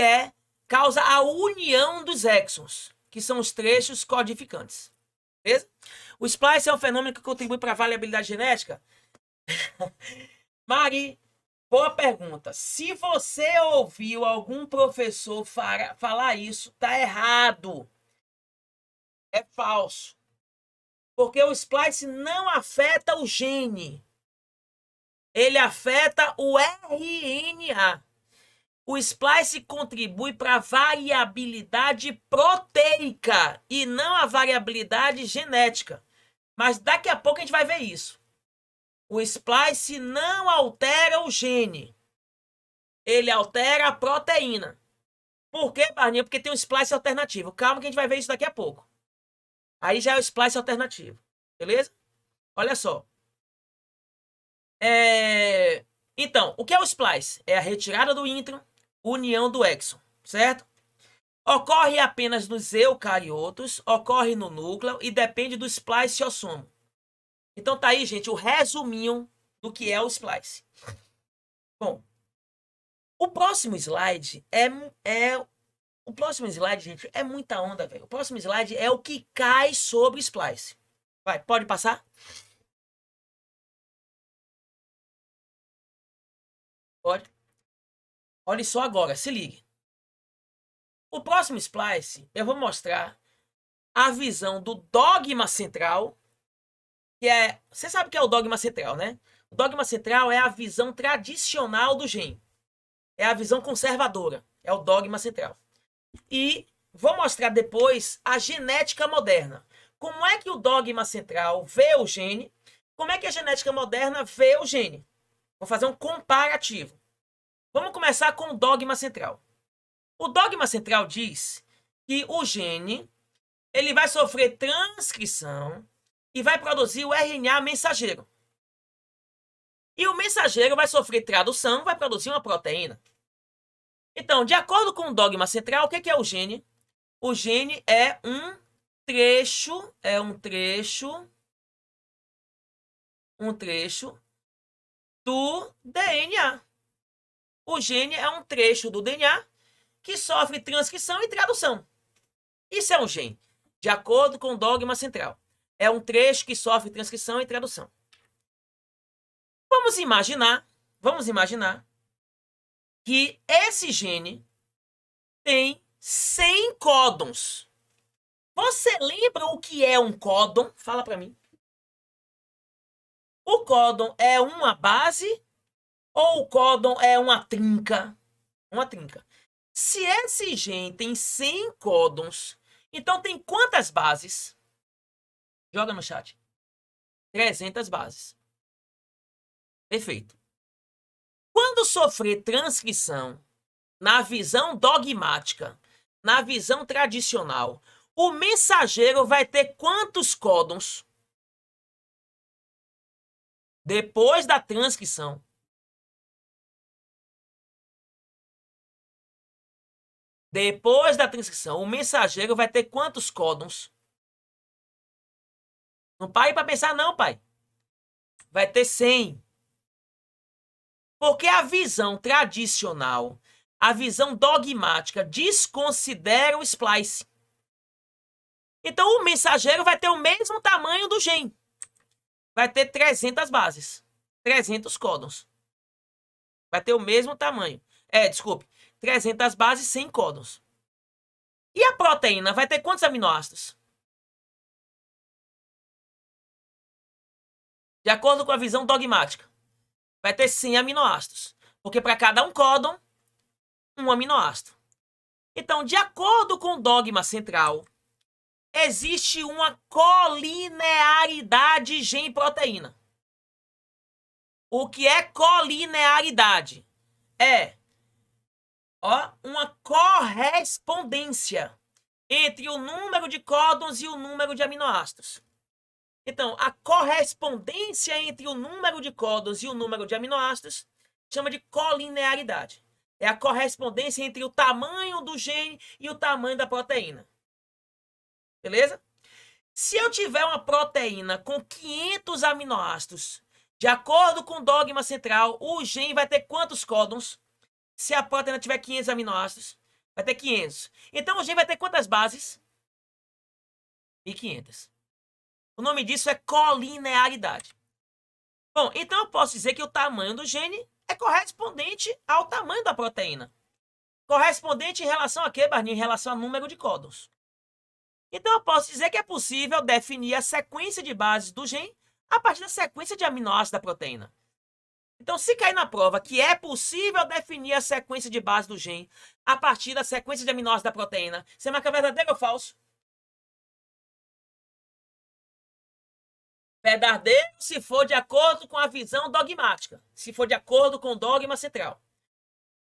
causa a união dos exons, que são os trechos codificantes. Beleza? O splice é um fenômeno que contribui para a variabilidade genética. Mari, boa pergunta. Se você ouviu algum professor falar isso, tá errado. É falso. Porque o splice não afeta o gene. Ele afeta o RNA. O splice contribui para a variabilidade proteica e não a variabilidade genética. Mas daqui a pouco a gente vai ver isso. O splice não altera o gene. Ele altera a proteína. Por quê, Barninha? Porque tem um splice alternativo. Calma que a gente vai ver isso daqui a pouco. Aí já é o splice alternativo. Beleza? Olha só. Então, o que é o splice? É a retirada do intron, união do exon, certo? Ocorre apenas nos eucariotos, ocorre no núcleo e depende do spliceossomo. Então tá aí, gente, o resuminho do que é o splice. Bom, o próximo slide o próximo slide, gente, é muita onda, velho. O próximo slide é o que cai sobre o splice. Vai, pode passar? Pode. Olha só agora, se ligue. O próximo splice, eu vou mostrar a visão do dogma central, que é... Você sabe o que é o dogma central, né? O dogma central é a visão tradicional do gen. É a visão conservadora. É o dogma central. E vou mostrar depois a genética moderna. Como é que o dogma central vê o gene? Como é que a genética moderna vê o gene? Vou fazer um comparativo. Vamos começar com o dogma central. O dogma central diz que o gene ele vai sofrer transcrição e vai produzir o RNA mensageiro. E o mensageiro vai sofrer tradução, vai produzir uma proteína. Então, de acordo com o dogma central, o que é o gene? O gene é um trecho do DNA. O gene é um trecho do DNA que sofre transcrição e tradução. Isso é um gene, de acordo com o dogma central. É um trecho que sofre transcrição e tradução. Vamos imaginar que esse gene tem 100 códons. Você lembra o que é um códon? Fala para mim. O códon é uma base ou o códon é uma trinca? Uma trinca. Se esse gene tem 100 códons, então tem quantas bases? Joga no chat. 300 bases. Perfeito. Quando sofrer transcrição, na visão dogmática, na visão tradicional, o mensageiro vai ter quantos códons? Depois da transcrição. Depois da transcrição, o mensageiro vai ter quantos códons? Não pare para pensar não, pai. Vai ter 100. Porque a visão tradicional, a visão dogmática, desconsidera o splice. Então, o mensageiro vai ter o mesmo tamanho do gene. Vai ter 300 bases. 300 códons. Vai ter o mesmo tamanho. Desculpe. 300 bases, 100 códons. E a proteína vai ter quantos aminoácidos? De acordo com a visão dogmática, vai ter 100 aminoácidos. Porque para cada um códon, um aminoácido. Então, de acordo com o dogma central, existe uma colinearidade gene-proteína. O que é colinearidade? É uma correspondência entre o número de códons e o número de aminoácidos. Então, a correspondência entre o número de códons e o número de aminoácidos chama de colinearidade. É a correspondência entre o tamanho do gene e o tamanho da proteína. Beleza? Se eu tiver uma proteína com 500 aminoácidos, de acordo com o dogma central, o gene vai ter quantos códons? Se a proteína tiver 500 aminoácidos, vai ter 500. Então, o gene vai ter quantas bases? 1.500. O nome disso é colinearidade. Bom, então eu posso dizer que o tamanho do gene é correspondente ao tamanho da proteína. Correspondente em relação a quê, Barninho? Em relação ao número de códons. Então eu posso dizer que é possível definir a sequência de bases do gene a partir da sequência de aminoácidos da proteína. Então, se cair na prova que é possível definir a sequência de base do gene a partir da sequência de aminoácidos da proteína, você marca verdadeiro ou falso? Verdadeiro se for de acordo com a visão dogmática, se for de acordo com o dogma central.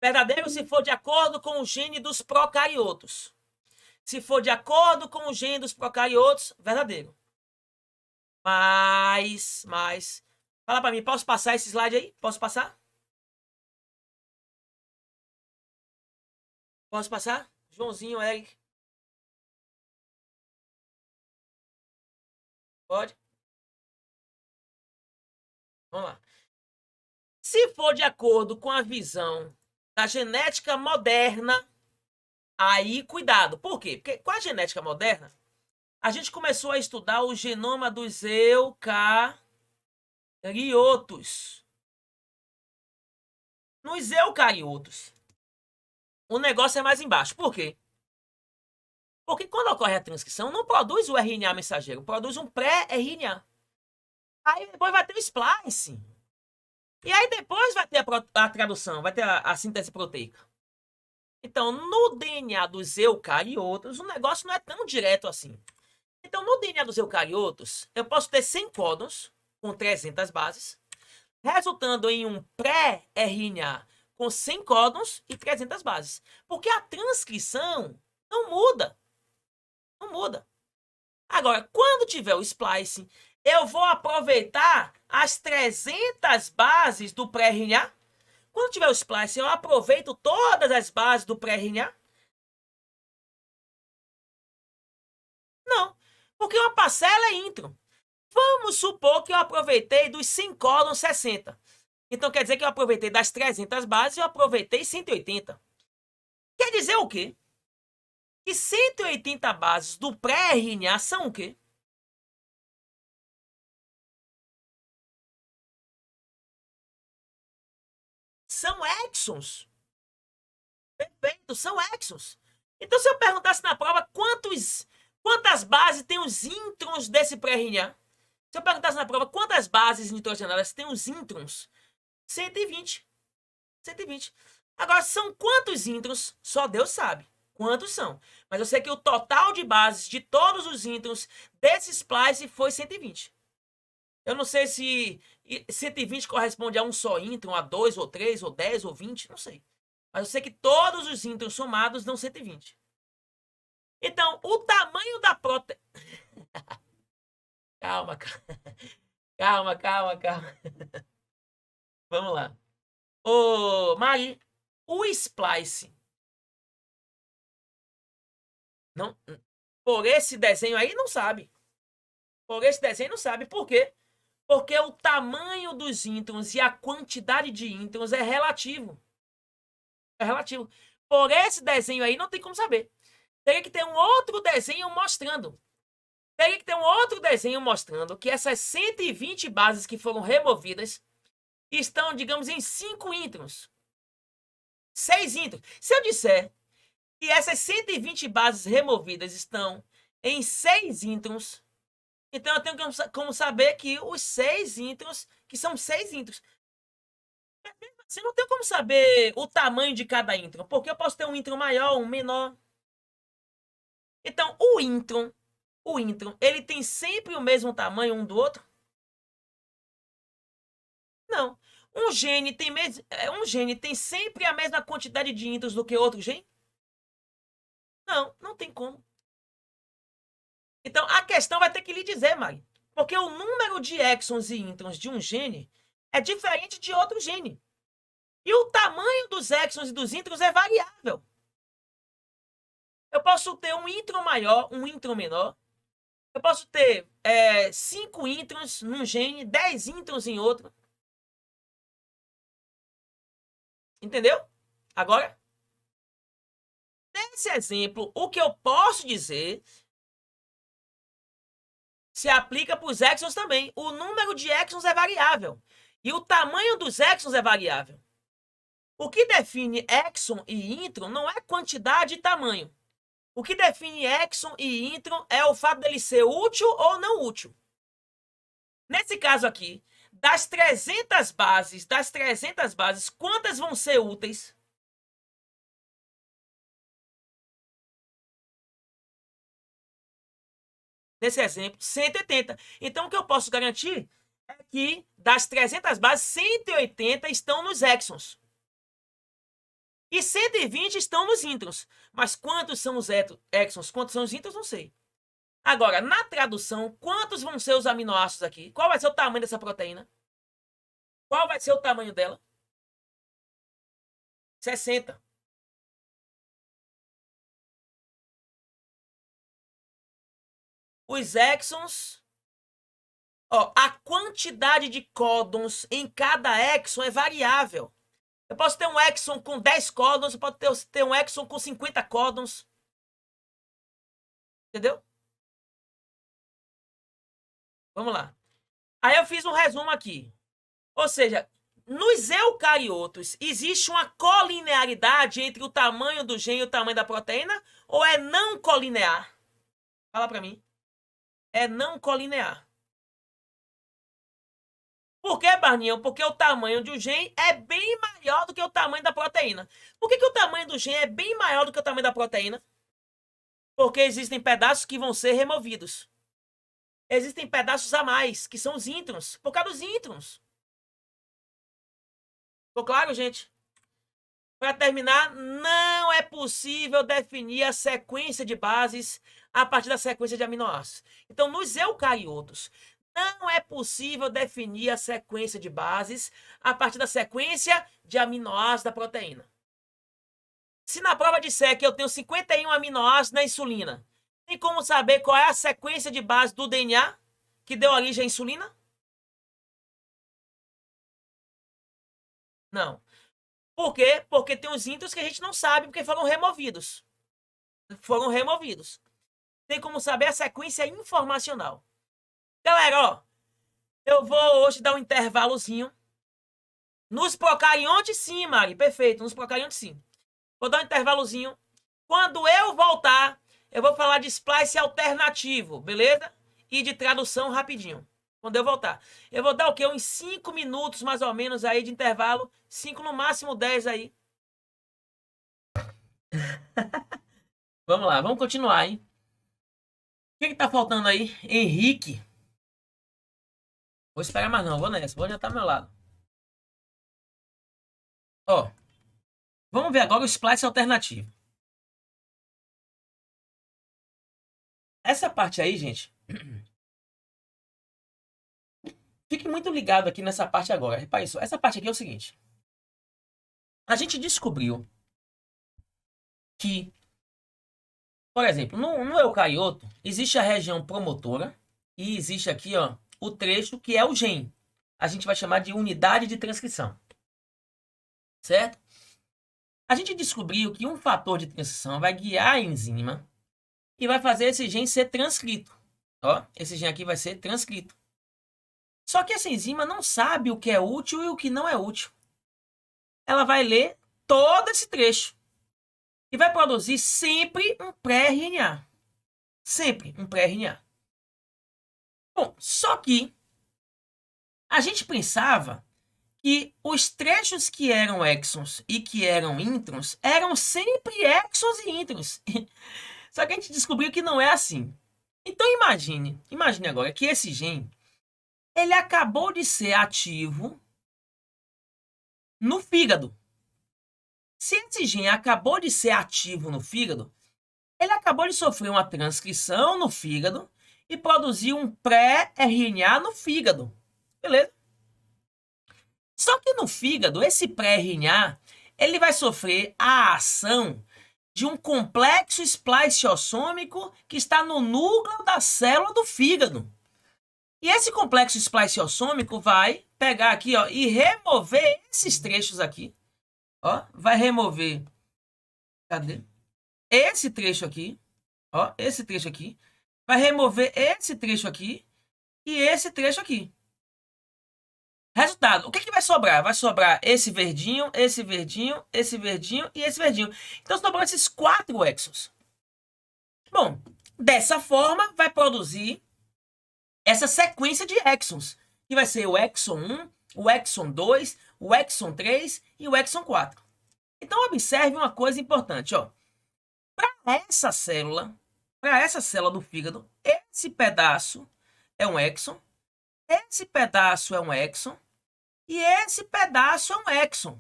Verdadeiro se for de acordo com o gene dos procariotos. Se for de acordo com o gene dos procariotos, verdadeiro. Mas... Fala pra mim, posso passar esse slide aí? Posso passar? Posso passar? Joãozinho, Eric. Pode? Vamos lá. Se for de acordo com a visão da genética moderna, aí cuidado. Por quê? Porque com a genética moderna, a gente começou a estudar o genoma dos eucariotos. Nos eucariotos, o negócio é mais embaixo. Por quê? Porque quando ocorre a transcrição, não produz o RNA mensageiro, produz um pré-RNA. Aí depois vai ter o splice. E aí depois vai ter a tradução, vai ter a síntese proteica. Então, no DNA dos eucariotos, o negócio não é tão direto assim. Então, no DNA dos eucariotos, eu posso ter 100 códons com 300 bases, resultando em um pré-RNA com 100 códons e 300 bases. Porque a transcrição não muda. Não muda. Agora, quando tiver o splicing, eu vou aproveitar as 300 bases do pré-RNA. Quando tiver o splicing, eu aproveito todas as bases do pré-RNA? Não, porque uma parcela é intro. Vamos supor que eu aproveitei dos 100 códons 60. Então quer dizer que eu aproveitei das 300 bases e eu aproveitei 180. Quer dizer o quê? Que 180 bases do pré-RNA são o quê? São exons. Perfeito, são exons. Então se eu perguntasse na prova quantas bases tem os introns desse pré-RNA? Se eu perguntasse na prova quantas bases nitrogenadas tem os introns? 120. 120. Agora, são quantos introns? Só Deus sabe quantos são. Mas eu sei que o total de bases de todos os introns desse splice foi 120. Eu não sei se 120 corresponde a um só intron, a 2, ou 3, ou 10, ou 20, não sei. Mas eu sei que todos os introns somados dão 120. Então, o tamanho da proteína... Calma, calma, calma, calma. Vamos lá. Ô, Mari, o splice... Não, por esse desenho aí, não sabe. Por esse desenho, não sabe. Por quê? Porque o tamanho dos introns e a quantidade de introns é relativo. É relativo. Por esse desenho aí, não tem como saber. Teria que ter um outro desenho mostrando. Teria que ter um outro desenho mostrando que essas 120 bases que foram removidas estão, digamos, em 5 introns. 6 introns. Se eu disser que essas 120 bases removidas estão em 6 introns, então eu tenho como saber que os 6 introns, que são 6 intros. Você não tem como saber o tamanho de cada intron, porque eu posso ter um intron maior, um menor. Então, o intron, ele tem sempre o mesmo tamanho um do outro? Não. Um gene tem sempre a mesma quantidade de introns do que outro gene? Não, não tem como. Então, a questão vai ter que lhe dizer, Mari. Porque o número de exons e introns de um gene é diferente de outro gene. E o tamanho dos exons e dos introns é variável. Eu posso ter um intron maior, um intron menor. Eu posso ter 5 introns num gene, 10 introns em outro. Entendeu? Agora, nesse exemplo, o que eu posso dizer se aplica para os exons também. O número de exons é variável. E o tamanho dos exons é variável. O que define exon e intron não é quantidade e tamanho. O que define exon e intron é o fato dele ser útil ou não útil. Nesse caso aqui, das 300 bases, quantas vão ser úteis? Nesse exemplo, 180. Então, o que eu posso garantir é que das 300 bases, 180 estão nos exons. E 120 estão nos introns. Mas quantos são os exons? Quantos são os introns? Não sei. Agora, na tradução, quantos vão ser os aminoácidos aqui? Qual vai ser o tamanho dessa proteína? Qual vai ser o tamanho dela? 60. Os exons... Ó, a quantidade de códons em cada exon é variável. Eu posso ter um exon com 10 códons, eu posso ter um exon com 50 códons. Entendeu? Vamos lá. Aí eu fiz um resumo aqui. Ou seja, nos eucariotos, existe uma colinearidade entre o tamanho do gene e o tamanho da proteína? Ou é não colinear? Fala pra mim. É não colinear. Por que, Barninho? Porque o tamanho do gene é bem maior do que o tamanho da proteína. Por que o tamanho do gene é bem maior do que o tamanho da proteína? Porque existem pedaços que vão ser removidos. Existem pedaços a mais, que são os introns. Por causa dos introns. Ficou claro, gente? Para terminar, não é possível definir a sequência de bases a partir da sequência de aminoácidos. Então, nos eucariotos, não é possível definir a sequência de bases a partir da sequência de aminoácidos da proteína. Se na prova disser que eu tenho 51 aminoácidos na insulina, tem como saber qual é a sequência de base do DNA que deu origem à insulina? Não. Por quê? Porque tem os introns que a gente não sabe porque foram removidos. Foram removidos. Tem como saber a sequência informacional. Galera, ó, eu vou hoje dar um intervalozinho. Nos procariontes, sim, Mari. Perfeito, nos procariontes, sim. Vou dar um intervalozinho. Quando eu voltar, eu vou falar de splice alternativo, beleza? E de tradução rapidinho. Quando eu voltar. Eu vou dar o quê? Uns 5 minutos, mais ou menos, aí de intervalo. 5, no máximo 10 aí. Vamos lá, vamos continuar, hein? O que tá faltando aí? Henrique. Vou esperar mais não, vou nessa. Vou adiantar meu lado. Ó. Vamos ver agora o splice alternativo. Essa parte aí, gente. Fique muito ligado aqui nessa parte agora. Repare isso. Essa parte aqui é o seguinte. A gente descobriu que, por exemplo, no eucarioto, existe a região promotora e existe aqui, ó, o trecho que é o gene. A gente vai chamar de unidade de transcrição. Certo? A gente descobriu que um fator de transição vai guiar a enzima e vai fazer esse gene ser transcrito. Ó, esse gene aqui vai ser transcrito. Só que essa enzima não sabe o que é útil e o que não é útil. Ela vai ler todo esse trecho e vai produzir sempre um pré-RNA. Sempre um pré-RNA. Bom, só que a gente pensava que os trechos que eram exons e que eram introns eram sempre exons e introns. Só que a gente descobriu que não é assim. Então imagine agora que esse gene ele acabou de ser ativo no fígado. Se esse gene acabou de ser ativo no fígado, ele acabou de sofrer uma transcrição no fígado e produzir um pré-RNA no fígado. Beleza? Só que no fígado, esse pré-RNA, ele vai sofrer a ação de um complexo spliceossômico que está no núcleo da célula do fígado. E esse complexo spliceossômico vai pegar aqui, ó, e remover esses trechos aqui. Ó, vai remover. Cadê? Esse trecho aqui. Ó, esse trecho aqui. Vai remover esse trecho aqui e esse trecho aqui. Resultado, o que vai sobrar? Vai sobrar esse verdinho, esse verdinho, esse verdinho e esse verdinho. Então sobrou esses 4 exons. Bom, dessa forma vai produzir essa sequência de exons, que vai ser o exon 1, o exon 2, o exon 3 e o exon 4. Então observe uma coisa importante, ó. Para essa célula do fígado, esse pedaço é um exon, esse pedaço é um exon e esse pedaço é um exon.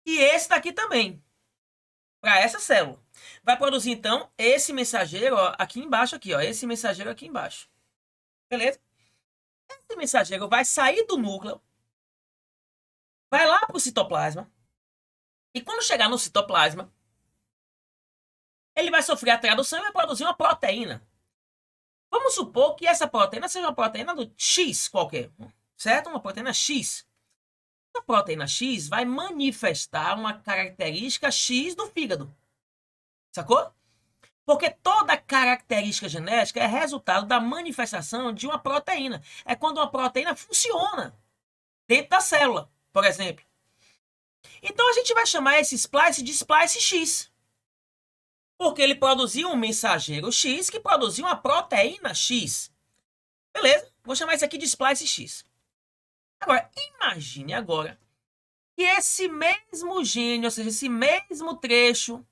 E esse daqui também. Para essa célula. Vai produzir, então, esse mensageiro, ó, aqui embaixo, aqui, ó. Esse mensageiro aqui embaixo. Beleza? Esse mensageiro vai sair do núcleo, vai lá para o citoplasma. E quando chegar no citoplasma, ele vai sofrer a tradução e vai produzir uma proteína. Vamos supor que essa proteína seja uma proteína do X qualquer, certo? Uma proteína X. A proteína X vai manifestar uma característica X do fígado. Sacou? Porque toda característica genética é resultado da manifestação de uma proteína. É quando uma proteína funciona dentro da célula, por exemplo. Então a gente vai chamar esse splice de splice X. Porque ele produziu um mensageiro X que produziu uma proteína X. Beleza? Vou chamar isso aqui de splice X. Agora, imagine agora que esse mesmo gene, ou seja, esse mesmo trecho,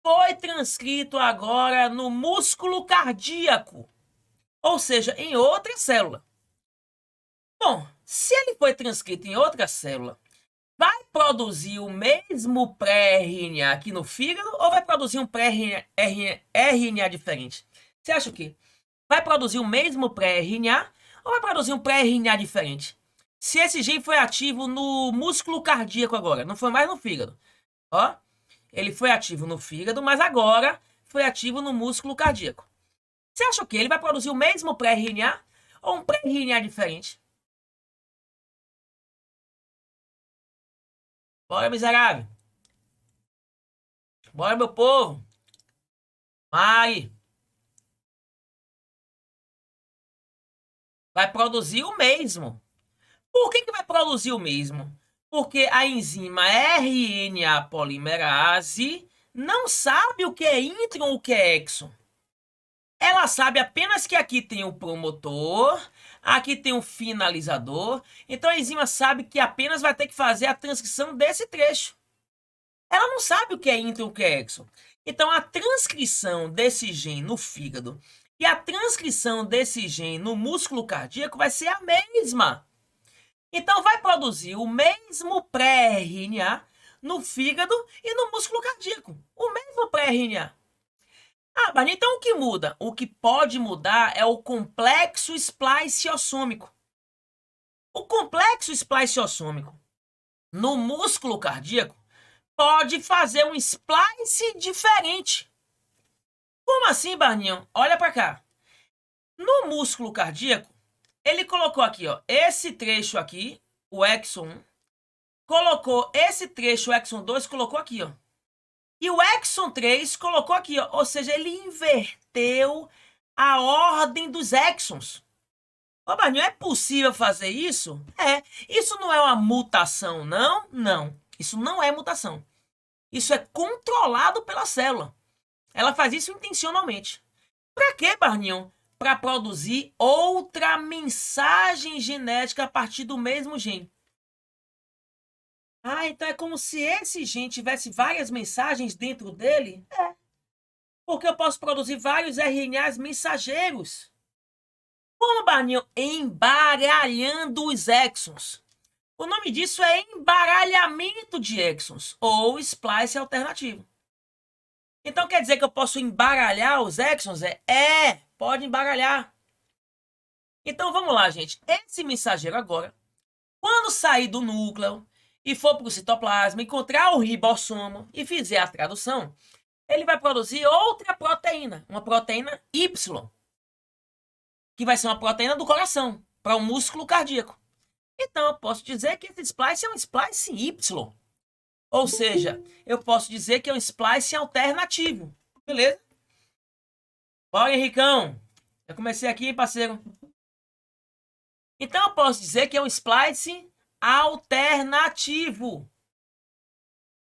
foi transcrito agora no músculo cardíaco. Ou seja, em outra célula. Bom, se ele foi transcrito em outra célula, vai produzir o mesmo pré-RNA aqui no fígado ou vai produzir um pré-RNA diferente? Você acha o quê? Vai produzir o mesmo pré-RNA ou vai produzir um pré-RNA diferente? Se esse gene foi ativo no músculo cardíaco agora, não foi mais no fígado. Ó, ele foi ativo no fígado, mas agora foi ativo no músculo cardíaco. Você acha o quê? Ele vai produzir o mesmo pré-RNA ou um pré-RNA diferente? Bora, miserável. Bora, meu povo. Vai. Vai produzir o mesmo. Por que vai produzir o mesmo? Porque a enzima RNA polimerase não sabe o que é intron e o que é exon. Ela sabe apenas que aqui tem o promotor, aqui tem o finalizador. Então a enzima sabe que apenas vai ter que fazer a transcrição desse trecho. Ela não sabe o que é intron e o que é exon. Então a transcrição desse gene no fígado e a transcrição desse gene no músculo cardíaco vai ser a mesma. Então vai produzir o mesmo pré-RNA no fígado e no músculo cardíaco. O mesmo pré-RNA. Ah, mas então o que muda? O que pode mudar é o complexo spliceossômico. O complexo spliceossômico no músculo cardíaco pode fazer um splice diferente. Como assim, Barninho? Olha para cá. No músculo cardíaco, ele colocou aqui, ó, esse trecho aqui, o exon 1, colocou esse trecho, o exon 2, colocou aqui, ó. E o exon 3 colocou aqui, ó. Ou seja, ele inverteu a ordem dos exons. Ô, Barninho, é possível fazer isso? É. Isso não é uma mutação, não? Não. Isso não é mutação. Isso é controlado pela célula. Ela faz isso intencionalmente. Para quê, Barninho? Para produzir outra mensagem genética a partir do mesmo gene. Ah, então é como se esse gene tivesse várias mensagens dentro dele? É. Porque eu posso produzir vários RNAs mensageiros. Como, Barninho? Embaralhando os exons. O nome disso é embaralhamento de exons, ou splice alternativo. Então quer dizer que eu posso embaralhar os exons? Pode embaralhar. Então vamos lá, gente. Esse mensageiro agora, quando sair do núcleo e for para o citoplasma, encontrar o ribossomo e fizer a tradução, ele vai produzir outra proteína, uma proteína Y, que vai ser uma proteína do coração, para o músculo cardíaco. Então eu posso dizer que esse splice é um splice Y. Ou seja, eu posso dizer que é um splice alternativo. Beleza? Bora, Henricão. Eu comecei aqui, hein, parceiro? Então eu posso dizer que é um splice alternativo.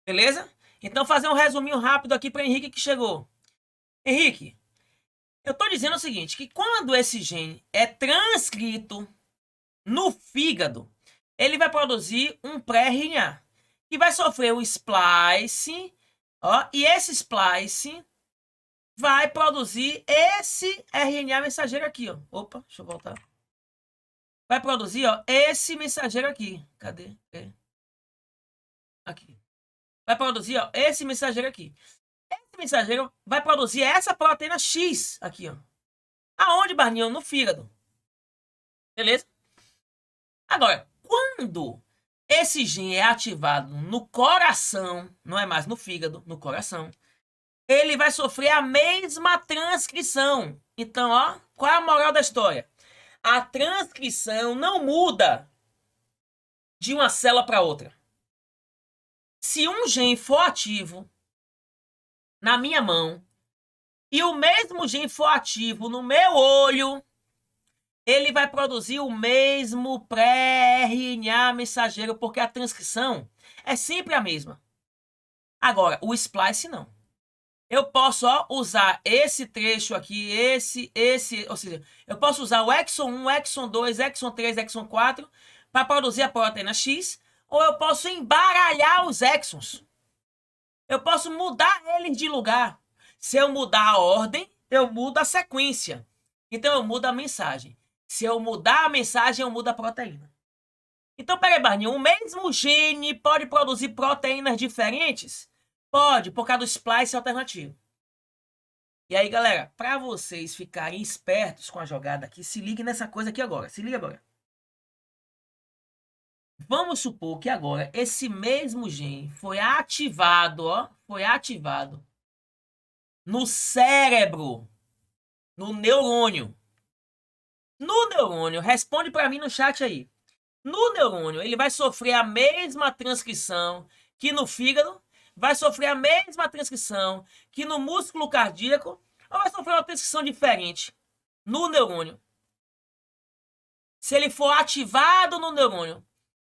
Beleza? Então fazer um resuminho rápido aqui para Henrique que chegou. Henrique, eu estou dizendo o seguinte, que quando esse gene é transcrito no fígado, ele vai produzir um pré-RNA, que vai sofrer o splice, ó, e esse splice vai produzir esse RNA mensageiro aqui, ó. Opa, deixa eu voltar. Vai produzir, ó, esse mensageiro aqui. Cadê? Aqui. Vai produzir, ó, esse mensageiro aqui. Esse mensageiro vai produzir essa proteína X aqui, ó. Aonde, Barninho? No fígado. Beleza? Agora, quando esse gene é ativado no coração, não é mais no fígado, no coração, ele vai sofrer a mesma transcrição. Então, ó, Qual é a moral da história? A transcrição não muda de uma célula para outra. Se um gene for ativo na minha mão e o mesmo gene for ativo no meu olho, ele vai produzir o mesmo pré-RNA mensageiro, porque a transcrição é sempre a mesma. Agora, o splice não. Eu posso usar esse trecho aqui, ou seja, eu posso usar o exon 1, exon 2, exon 3, exon 4 para produzir a proteína X, ou eu posso embaralhar os exons. Eu posso mudar eles de lugar. Se eu mudar a ordem, eu mudo a sequência. Então eu mudo a mensagem. Se eu mudar a mensagem, eu mudo a proteína. Então, peraí, Barninho, o mesmo gene pode produzir proteínas diferentes? Pode, por causa do splice alternativo. E aí, galera, para vocês ficarem espertos com a jogada aqui, se ligue nessa coisa aqui agora. Se liga agora. Vamos supor que agora esse mesmo gene foi ativado, ó, foi ativado no cérebro, no neurônio. No neurônio, responde para mim no chat aí. No neurônio, ele vai sofrer a mesma transcrição que no fígado, vai sofrer a mesma transcrição que no músculo cardíaco, ou vai sofrer uma transcrição diferente no neurônio? Se ele for ativado no neurônio,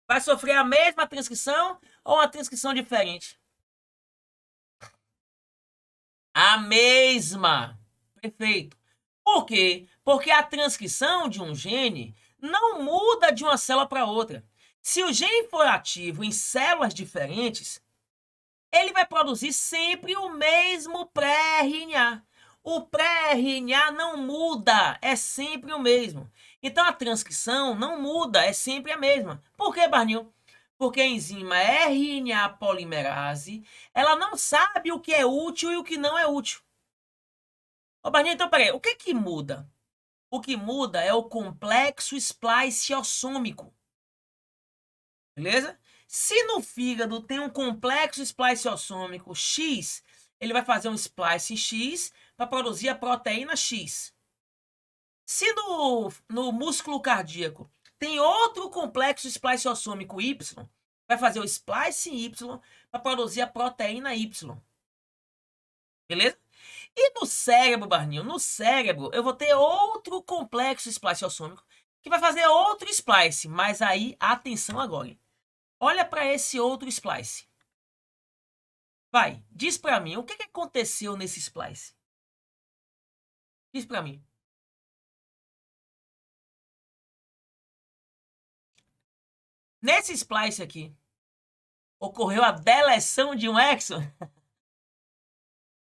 vai sofrer a mesma transcrição ou uma transcrição diferente? A mesma. Perfeito. Por quê? Porque a transcrição de um gene não muda de uma célula para outra. Se o gene for ativo em células diferentes, ele vai produzir sempre o mesmo pré-RNA. O pré-RNA não muda, é sempre o mesmo. Então a transcrição não muda, é sempre a mesma. Por que, Barnil? Porque a enzima RNA polimerase, ela não sabe o que é útil e o que não é útil. Ô, Barnil, então peraí, o que muda? O que muda é o complexo spliceossômico. Beleza? Se no fígado tem um complexo spliceossômico X, ele vai fazer um splice X para produzir a proteína X. Se no músculo cardíaco tem outro complexo spliceossômico Y, vai fazer o splice Y para produzir a proteína Y. Beleza? E no cérebro, Barninho, no cérebro eu vou ter outro complexo spliceossômico que vai fazer outro splice, mas aí, atenção agora. Olha para esse outro splice. Vai, diz para mim, o que aconteceu nesse splice? Diz para mim. Nesse splice aqui, ocorreu a deleção de um exon?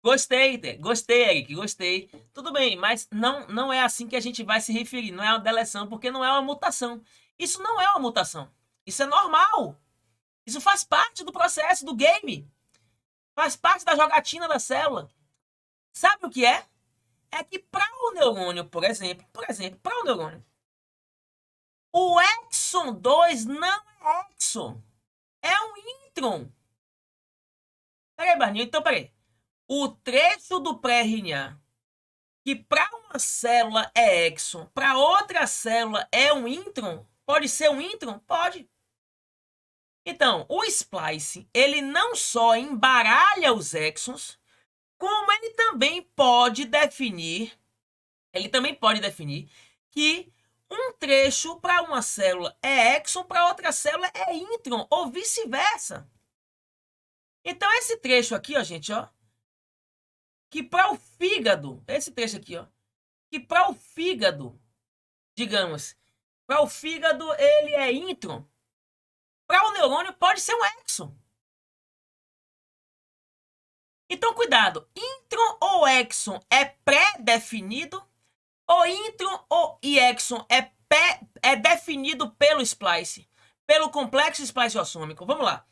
Gostei, Eric, gostei. Tudo bem, mas não é assim que a gente vai se referir. Não é uma deleção, porque não é uma mutação. Isso não é uma mutação. Isso é normal. Isso faz parte do processo do game. Faz parte da jogatina da célula. Sabe o que é? É que para o neurônio, por exemplo, para o neurônio, o exon 2 não é exon. É um intron. Peraí, Barninho, então peraí. O trecho do pré-RNA, que para uma célula é exon, para outra célula é um intron, pode ser um intron? Pode. Então, o splice, ele não só embaralha os exons, como ele também pode definir que um trecho para uma célula é exon, para outra célula é intron, ou vice-versa. Então, esse trecho aqui, ó, gente, ó, que para o fígado, esse trecho aqui, ó, que para o fígado, digamos, para o fígado ele é intron, para o neurônio pode ser um exon. Então, cuidado, intron ou exon é pré-definido, ou intron ou exon é definido pelo splice, pelo complexo spliceossômico. Vamos lá.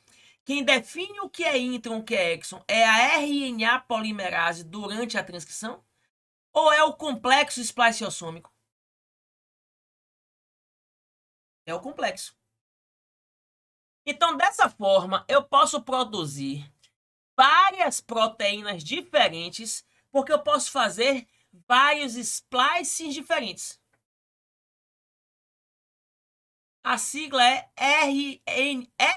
Quem define o que é intron e o que é exon é a RNA polimerase durante a transcrição? Ou é o complexo spliceossômico? É o complexo. Então, dessa forma, eu posso produzir várias proteínas diferentes, porque eu posso fazer vários splicings diferentes. A sigla é RNP-SN.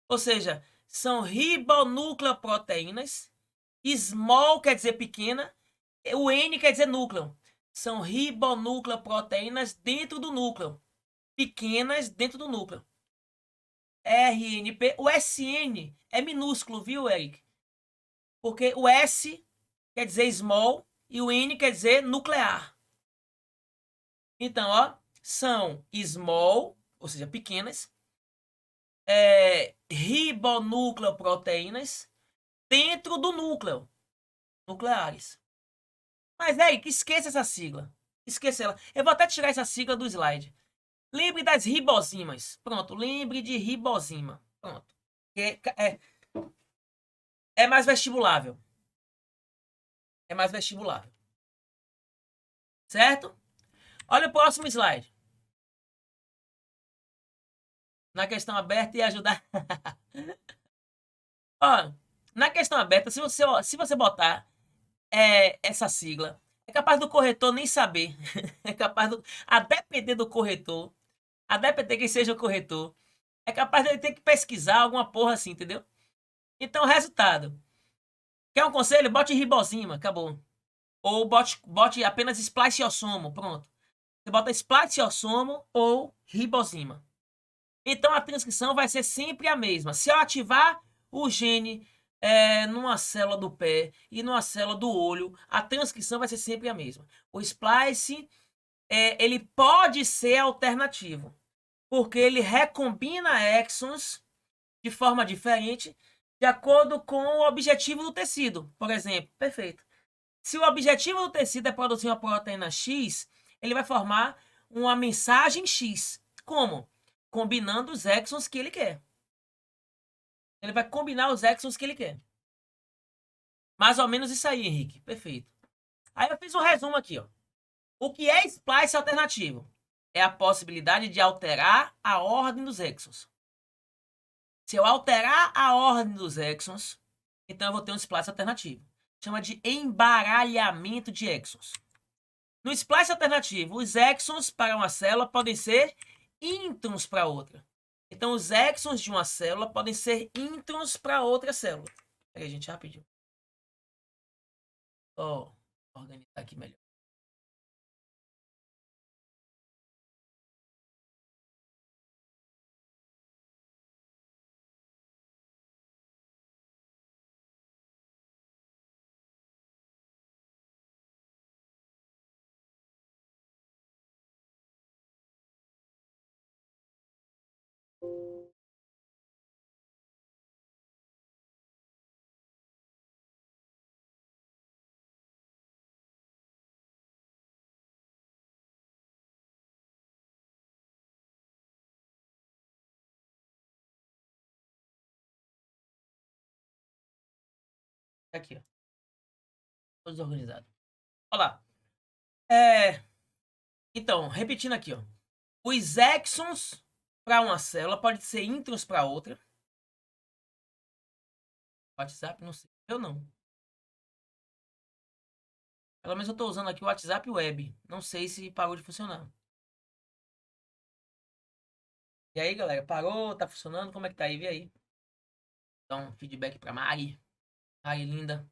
Ou seja, são ribonucleoproteínas. Small quer dizer pequena. O N quer dizer núcleo. São ribonucleoproteínas dentro do núcleo. Pequenas dentro do núcleo. RNP. O SN é minúsculo, viu, Eric? Porque o S quer dizer small e o N quer dizer nuclear. Então, ó, são small, ou seja, pequenas, ribonucleoproteínas dentro do núcleo, nucleares. Mas, Eric, esqueça essa sigla. Esqueça ela. Eu vou até tirar essa sigla do slide. Lembre das ribozimas. Pronto, lembre de ribosima. Pronto. É mais vestibulável. É mais vestibulável. Certo? Olha o próximo slide. Na questão aberta e ajudar. Ó, na questão aberta, se você botar essa sigla, é capaz do corretor nem saber. É capaz a depender do corretor, a depender quem seja o corretor, é capaz dele ter que pesquisar alguma porra assim, entendeu? Então, resultado. Quer um conselho? Bote ribosima, acabou. Ou bote apenas spliciosomo, pronto. Você bota spliciosomo ou ribosima. Então, a transcrição vai ser sempre a mesma. Se eu ativar o gene numa célula do pé e numa célula do olho, a transcrição vai ser sempre a mesma. O splice, ele pode ser alternativo, porque ele recombina exons de forma diferente, de acordo com o objetivo do tecido. Por exemplo, perfeito. Se o objetivo do tecido é produzir uma proteína X, ele vai formar uma mensagem X. Como? Combinando os exons que ele quer. Ele vai combinar os exons que ele quer. Mais ou menos isso aí, Henrique. Perfeito. Aí eu fiz um resumo aqui, ó. O que é splice alternativo? É a possibilidade de alterar a ordem dos exons. Se eu alterar a ordem dos exons, então eu vou ter um splice alternativo. Chama de embaralhamento de exons. No splice alternativo, os exons para uma célula podem ser introns para outra. Então, os exons de uma célula podem ser introns para outra célula. Peraí, gente, rapidinho. Ó, organizar aqui melhor. Aqui, ó. Todos organizados. Olha lá. Então, repetindo aqui, ó. Os exons para uma célula podem ser introns para outra. WhatsApp, não sei. Eu não. Pelo menos eu estou usando aqui o WhatsApp Web. Não sei se parou de funcionar. E aí, galera? Parou? Tá funcionando? Como é que tá aí? Vê aí. Então, feedback para Mari. Mari, linda.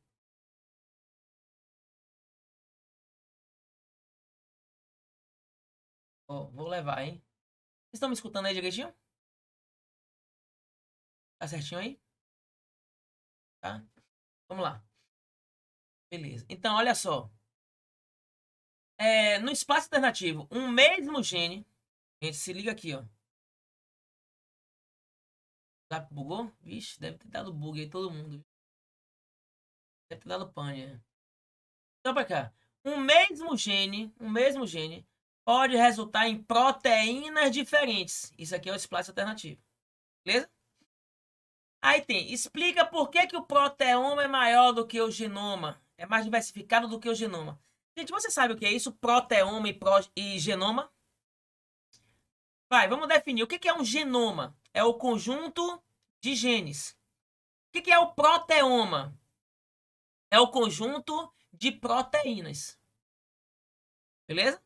Vou levar, hein? Vocês estão me escutando aí direitinho? Tá certinho aí? Tá? Vamos lá. Beleza. Então, olha só. No espaço alternativo, um mesmo gene. Gente, se liga aqui, ó. Zap bugou? Vixe, deve ter dado bug aí todo mundo. Deve ter dado pane, né? Então, pra cá. Um mesmo gene pode resultar em proteínas diferentes. Isso aqui é o splice alternativo. Beleza? Aí tem, explica por que o proteoma é maior do que o genoma. É mais diversificado do que o genoma. Gente, você sabe o que é isso? Proteoma e genoma? Vai, vamos definir. O que é um genoma? É o conjunto de genes. O que é o proteoma? é o conjunto de proteínas. Beleza?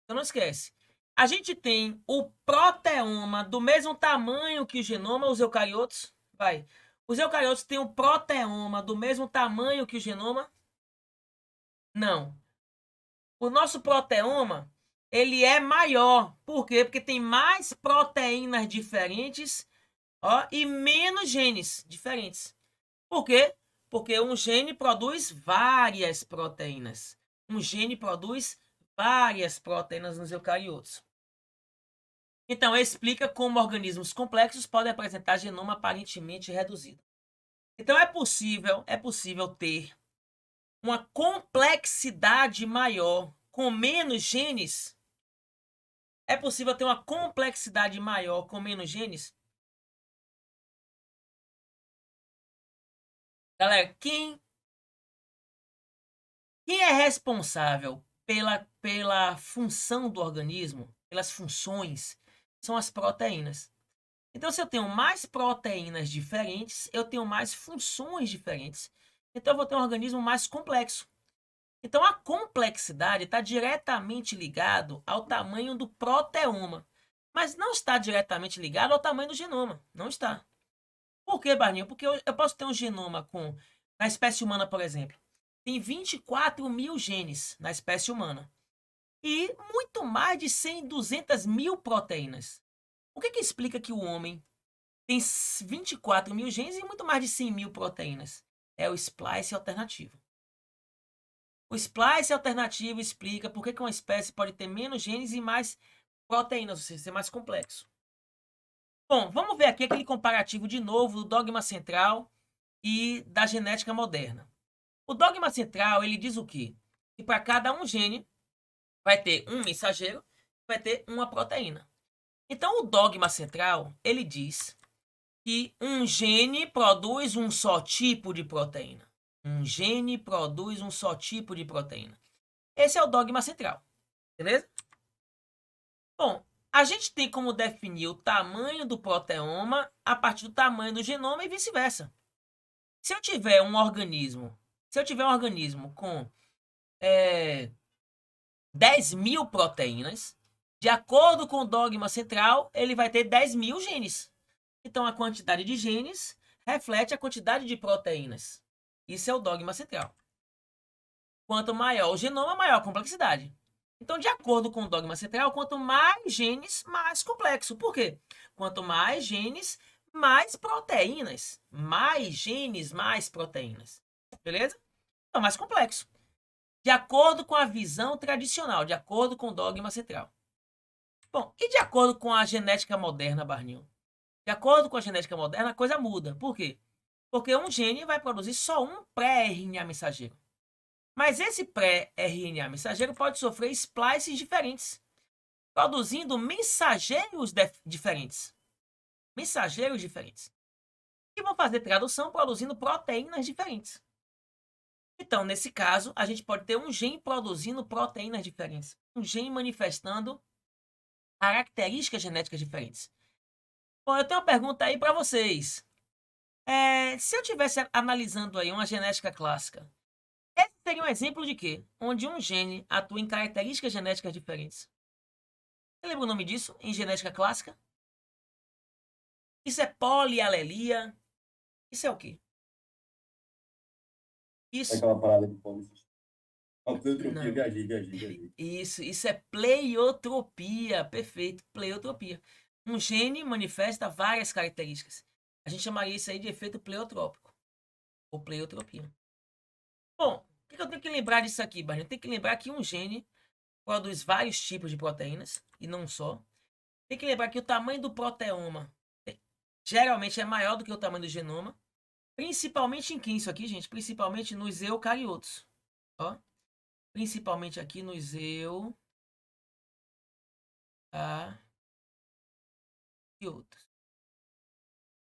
Então não esquece. A gente tem o proteoma do mesmo tamanho que o genoma, os eucariotos. Vai. Os eucariotos têm um proteoma do mesmo tamanho que o genoma? Não. O nosso proteoma, ele é maior. Por quê? Porque tem mais proteínas diferentes, ó, e menos genes diferentes. Por quê? Porque um gene produz várias proteínas. Um gene produz várias proteínas nos eucariotos. Então, explica como organismos complexos podem apresentar genoma aparentemente reduzido. Então, é possível ter uma complexidade maior com menos genes? É possível ter uma complexidade maior com menos genes? Galera, quem é responsável pela função do organismo, pelas funções, são as proteínas. Então, se eu tenho mais proteínas diferentes, eu tenho mais funções diferentes. Então, eu vou ter um organismo mais complexo. Então, a complexidade está diretamente ligado ao tamanho do proteoma, mas não está diretamente ligado ao tamanho do genoma. Não está. Por que, Barninho? Porque eu posso ter um genoma com... Na espécie humana, por exemplo, tem 24 mil genes na espécie humana. E muito mais de 100, 200 mil proteínas. O que explica que o homem tem 24 mil genes e muito mais de 100 mil proteínas? É o splice alternativo. O splice alternativo explica por que uma espécie pode ter menos genes e mais proteínas, ou seja, ser mais complexo. Bom, vamos ver aqui aquele comparativo de novo do dogma central e da genética moderna. O dogma central, ele diz o quê? Que para cada um gene vai ter um mensageiro, vai ter uma proteína. Então, o dogma central, ele diz que um gene produz um só tipo de proteína. Um gene produz um só tipo de proteína. Esse é o dogma central, beleza? Bom, a gente tem como definir o tamanho do proteoma a partir do tamanho do genoma e vice-versa. Se eu tiver um organismo com 10 mil proteínas, de acordo com o dogma central, ele vai ter 10 mil genes. Então, a quantidade de genes reflete a quantidade de proteínas. Isso é o dogma central. Quanto maior o genoma, maior a complexidade. Então, de acordo com o dogma central, quanto mais genes, mais complexo. Por quê? Quanto mais genes, mais proteínas. Mais genes, mais proteínas. Beleza? Então, mais complexo. De acordo com a visão tradicional, de acordo com o dogma central. Bom, e de acordo com a genética moderna, Barnil? De acordo com a genética moderna, a coisa muda. Por quê? Porque um gene vai produzir só um pré-RNA mensageiro. Mas esse pré-RNA mensageiro pode sofrer splices diferentes, produzindo mensageiros diferentes. Mensageiros diferentes. Que vão fazer tradução produzindo proteínas diferentes. Então, nesse caso, a gente pode ter um gene produzindo proteínas diferentes. Um gene manifestando características genéticas diferentes. Bom, eu tenho uma pergunta aí para vocês. Se eu estivesse analisando aí uma genética clássica, esse seria um exemplo de quê? Onde um gene atua em características genéticas diferentes. Você lembra o nome disso em genética clássica? Isso é polialelia. Isso é o quê? Isso. Aquela parada de policista. Não. Viajei. Isso é pleiotropia. Perfeito, pleiotropia. Um gene manifesta várias características. A gente chamaria isso aí de efeito pleiotrópico. Ou pleiotropia. Bom, o que eu tenho que lembrar disso aqui, Barney? Eu tenho que lembrar que um gene produz vários tipos de proteínas, e não só. Tem que lembrar que o tamanho do proteoma geralmente é maior do que o tamanho do genoma. Principalmente em quem isso aqui, gente? Principalmente nos eucariotos. Ó. Principalmente aqui nos eucariotos.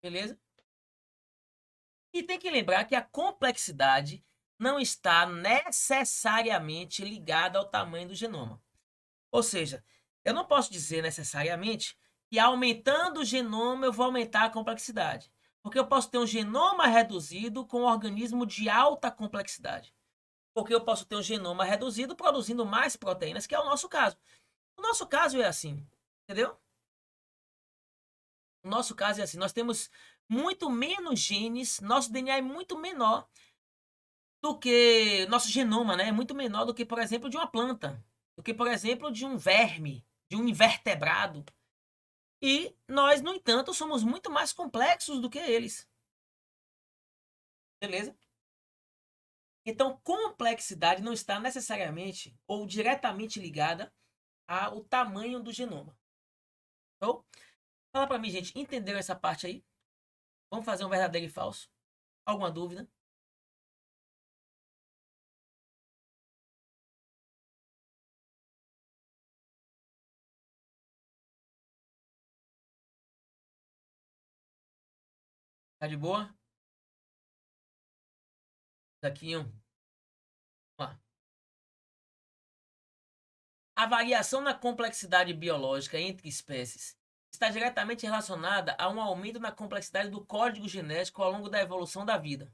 Beleza? E tem que lembrar que a complexidade não está necessariamente ligada ao tamanho do genoma. Ou seja, eu não posso dizer necessariamente que aumentando o genoma eu vou aumentar a complexidade. Porque eu posso ter um genoma reduzido com um organismo de alta complexidade. Porque eu posso ter um genoma reduzido produzindo mais proteínas, que é o nosso caso. O nosso caso é assim, entendeu? O nosso caso é assim, nós temos muito menos genes, nosso DNA é muito menor do que nosso genoma, né? É muito menor do que, por exemplo, de uma planta, do que, por exemplo, de um verme, de um invertebrado. E nós, no entanto, somos muito mais complexos do que eles. Beleza? Então, complexidade não está necessariamente ou diretamente ligada ao tamanho do genoma. Então, fala para mim, gente, entenderam essa parte aí? Vamos fazer um verdadeiro e falso? Alguma dúvida? Tá de boa? Daqui um. Ó. A variação na complexidade biológica entre espécies está diretamente relacionada a um aumento na complexidade do código genético ao longo da evolução da vida.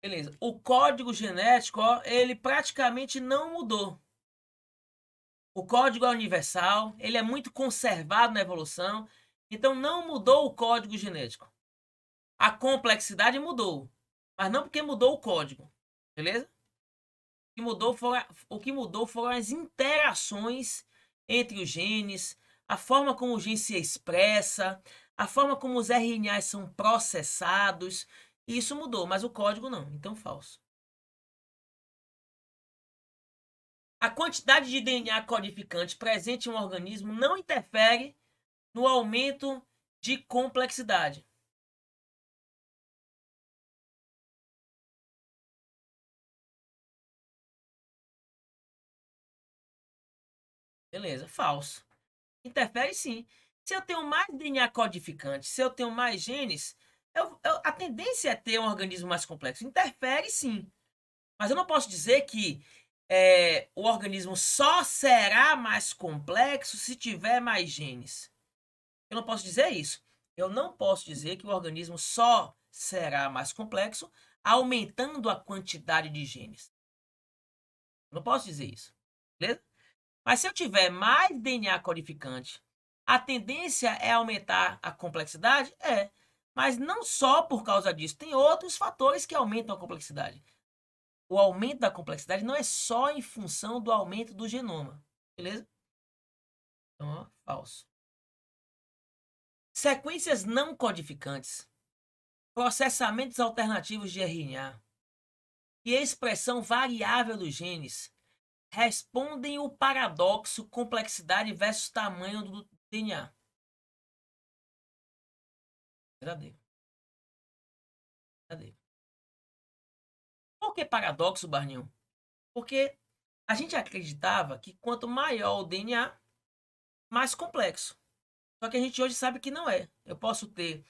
Beleza. O código genético, ó, ele praticamente não mudou. O código é universal, ele é muito conservado na evolução, então não mudou o código genético. A complexidade mudou, mas não porque mudou o código, beleza? O que mudou foram as interações entre os genes, a forma como o gene se expressa, a forma como os RNAs são processados. Isso mudou, mas o código não, então falso. A quantidade de DNA codificante presente em um organismo não interfere no aumento de complexidade. Beleza, falso. Interfere sim. Se eu tenho mais DNA codificante, se eu tenho mais genes, a tendência é ter um organismo mais complexo. Interfere sim. Mas eu não posso dizer que o organismo só será mais complexo se tiver mais genes. Eu não posso dizer isso. Eu não posso dizer que o organismo só será mais complexo aumentando a quantidade de genes. Eu não posso dizer isso. Beleza? Mas se eu tiver mais DNA codificante, a tendência é aumentar a complexidade? É. Mas não só por causa disso. Tem outros fatores que aumentam a complexidade. O aumento da complexidade não é só em função do aumento do genoma. Beleza? Então, ó, falso. Sequências não codificantes, processamentos alternativos de RNA e expressão variável dos genes respondem o paradoxo complexidade versus tamanho do DNA. Verdadeiro. Verdadeiro. Por que paradoxo, Barnil? Porque a gente acreditava que quanto maior o DNA, mais complexo. Só que a gente hoje sabe que não é. Eu posso ter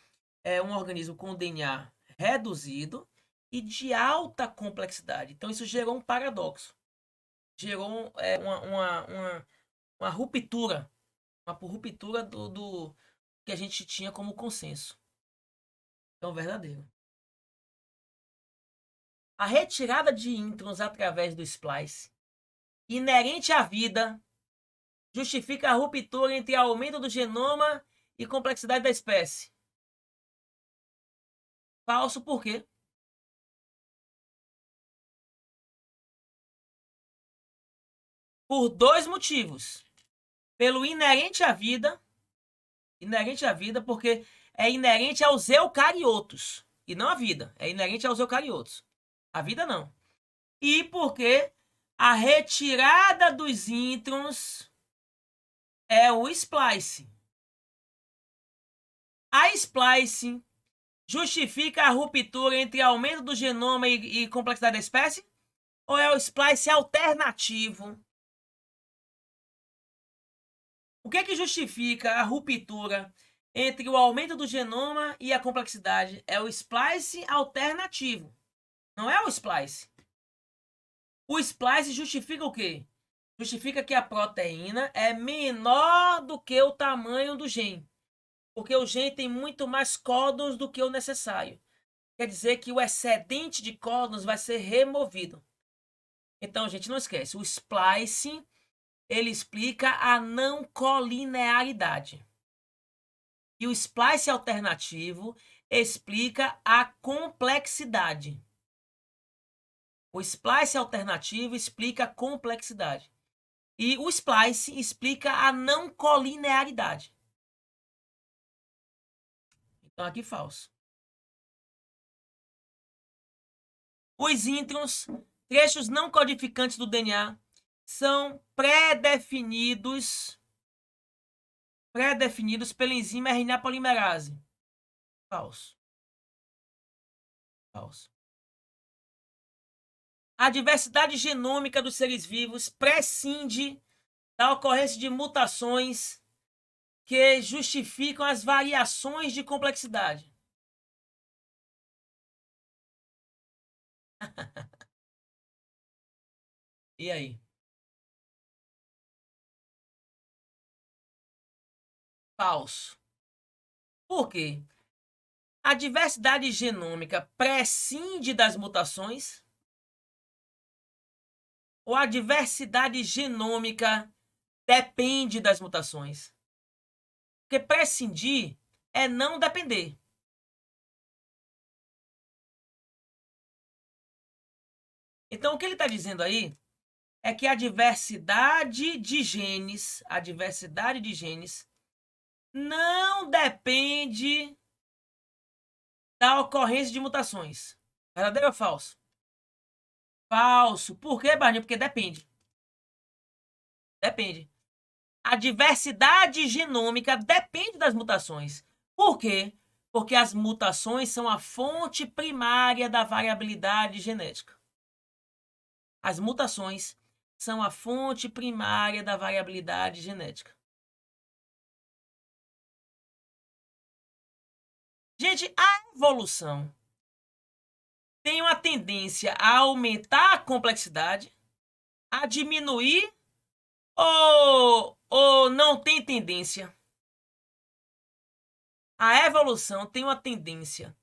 um organismo com DNA reduzido e de alta complexidade. Então isso gerou um paradoxo. Gerou uma ruptura. Uma ruptura do que a gente tinha como consenso. Então, verdadeiro. A retirada de introns através do splice, inerente à vida, justifica a ruptura entre aumento do genoma e complexidade da espécie. Falso por quê? Por dois motivos. Pelo inerente à vida, porque é inerente aos eucariotos, e não à vida, é inerente aos eucariotos. A vida não. E porque a retirada dos introns é o splice. A splice justifica a ruptura entre aumento do genoma e complexidade da espécie? Ou é o splice alternativo? O que é que justifica a ruptura entre o aumento do genoma e a complexidade? É o splice alternativo. Não é o splice. O splice justifica o quê? Justifica que a proteína é menor do que o tamanho do gene. Porque o gene tem muito mais códons do que o necessário. Quer dizer que o excedente de códons vai ser removido. Então, gente, não esquece. O splice, ele explica a não colinearidade. E o splice alternativo explica a complexidade. O splice alternativo explica a complexidade. E o splice explica a não colinearidade. Então, aqui falso. Os introns, trechos não codificantes do DNA, são pré-definidos pela enzima RNA polimerase. Falso. Falso. A diversidade genômica dos seres vivos prescinde da ocorrência de mutações que justificam as variações de complexidade. E aí? Falso. Por quê? A diversidade genômica prescinde das mutações? Ou a diversidade genômica depende das mutações? Porque prescindir é não depender. Então, o que ele está dizendo aí é que a diversidade de genes não depende da ocorrência de mutações. Verdadeiro ou falso? Falso. Por quê, Barney? Porque depende. Depende. A diversidade genômica depende das mutações. Por quê? Porque as mutações são a fonte primária da variabilidade genética. As mutações são a fonte primária da variabilidade genética. Gente, a evolução tem uma tendência a aumentar a complexidade, a diminuir ou não tem tendência? A evolução tem uma tendência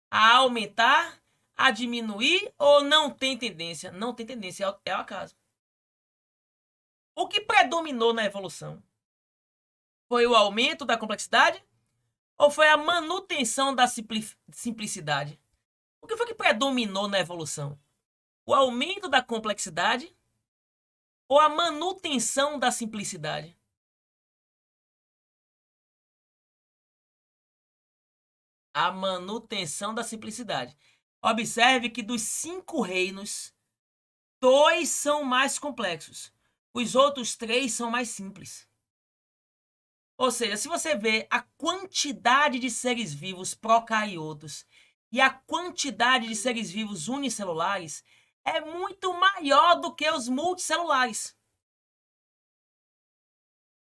a aumentar, a diminuir ou não tem tendência? Não tem tendência, é o acaso. O que predominou na evolução? Foi o aumento da complexidade ou foi a manutenção da simplicidade? O que foi que predominou na evolução? O aumento da complexidade ou a manutenção da simplicidade? A manutenção da simplicidade. Observe que dos 5 reinos, 2 são mais complexos. Os outros 3 são mais simples. Ou seja, se você vê a quantidade de seres vivos procariotos e a quantidade de seres vivos unicelulares, é muito maior do que os multicelulares.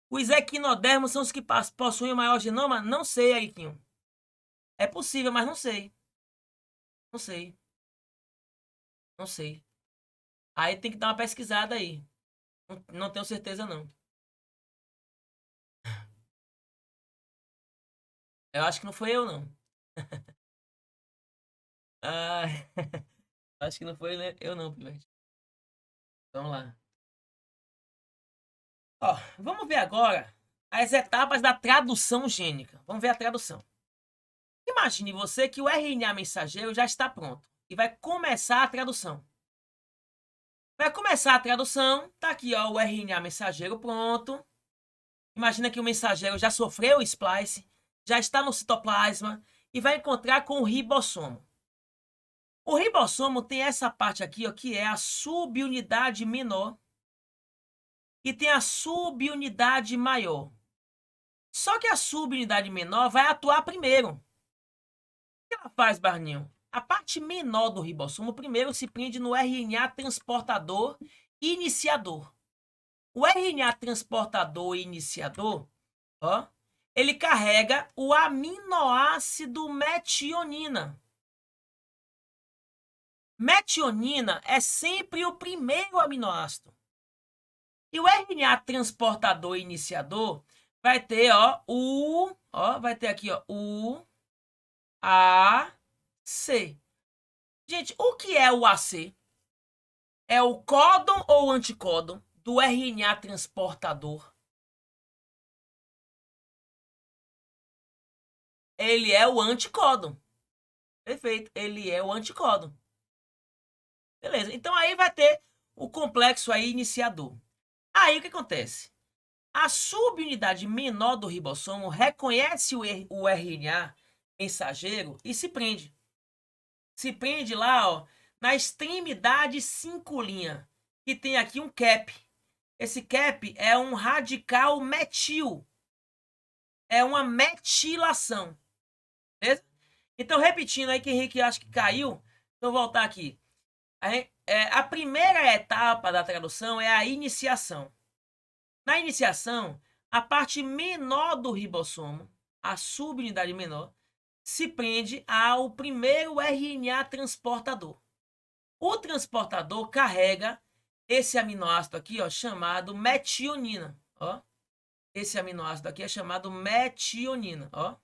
Os equinodermos são os que possuem o maior genoma? Não sei, Eriquinho. É possível, mas não sei. Não sei. Não sei. Aí tem que dar uma pesquisada aí. Não tenho certeza, não. Eu acho que não foi eu, não. Ah, acho que não foi eu, não, Pivete. Vamos lá. Ó, vamos ver agora as etapas da tradução gênica. Vamos ver a tradução. Imagine você que o RNA mensageiro já está pronto e vai começar a tradução. Vai começar a tradução, tá aqui ó, o RNA mensageiro pronto. Imagina que o mensageiro já sofreu o splice, já está no citoplasma e vai encontrar com o ribossomo. O ribossomo tem essa parte aqui, ó, que é a subunidade menor e tem a subunidade maior. Só que a subunidade menor vai atuar primeiro. O que ela faz, Barninho? A parte menor do ribossomo primeiro se prende no RNA transportador iniciador. O RNA transportador iniciador, ó, ele carrega o aminoácido metionina. Metionina é sempre o primeiro aminoácido. E o RNA transportador iniciador vai ter, ó, vai ter aqui, ó, AC. Gente, o que é o AC? É o códon ou anticódon do RNA transportador? Ele é o anticódon. Perfeito, ele é o anticódon. Beleza, então aí vai ter o complexo aí iniciador. Aí o que acontece? A subunidade menor do ribossomo reconhece o RNA mensageiro e se prende. Se prende lá, ó, na extremidade 5' que tem aqui um cap. Esse cap é um radical metil. É uma metilação. Beleza? Então, repetindo aí que Henrique acho que caiu, então vou voltar aqui. A primeira etapa da tradução é a iniciação. Na iniciação, a parte menor do ribossomo, a subunidade menor, se prende ao primeiro RNA transportador. O transportador carrega esse aminoácido aqui, ó, chamado metionina, ó. Esse aminoácido aqui é chamado metionina, ó,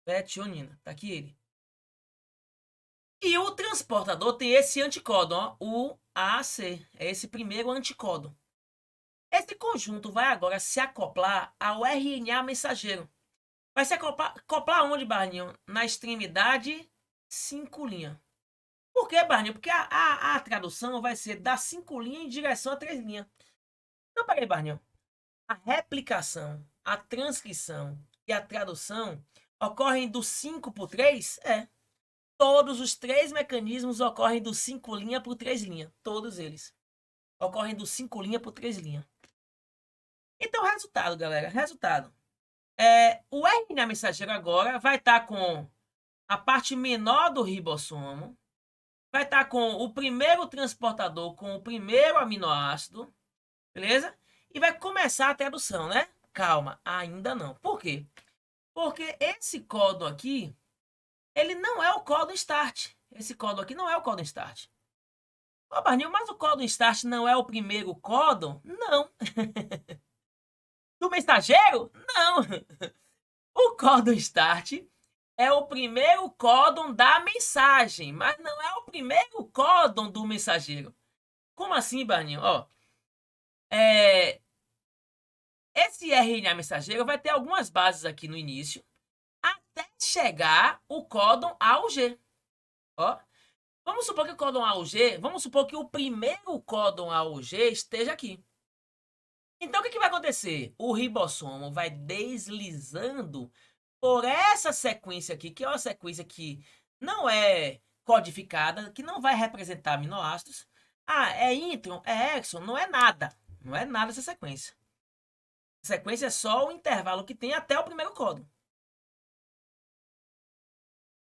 metionina, tá aqui ele. E o transportador tem esse anticódon, ó, o AAC, é esse primeiro anticódon. Esse conjunto vai agora se acoplar ao RNA mensageiro. Vai se acoplar onde, Barninho? Na extremidade 5'. Por que, Barninho? Porque a tradução vai ser da 5' em direção a 3'. Então, peraí, Barninho. A replicação, a transcrição e a tradução ocorrem do 5 por 3? É. Todos os 3 mecanismos ocorrem do 5' por 3'. Todos eles. Ocorrem do 5' por 3'. Então, resultado, galera. Resultado. O RNA mensageiro agora vai estar com a parte menor do ribossomo, vai estar com o primeiro transportador, com o primeiro aminoácido, beleza? E vai começar a tradução, né? Calma, ainda não. Por quê? Porque esse códon aqui, ele não é o códon start. Esse códon aqui não é o códon start. Ô, Barnil, mas o códon start não é o primeiro códon? Não. Do mensageiro? Não. O códon start é o primeiro códon da mensagem, mas não é o primeiro códon do mensageiro. Como assim, Barninho? Ó, esse RNA mensageiro vai ter algumas bases aqui no início, até chegar o códon AUG. Ó, vamos supor que o códon AUG, vamos supor que o primeiro códon AUG esteja aqui. Então, o que vai acontecer? O ribossomo vai deslizando por essa sequência aqui, que é uma sequência que não é codificada, que não vai representar aminoácidos. Ah, é intron, é exon, não é nada. Não é nada essa sequência. A sequência é só o intervalo que tem até o primeiro códon.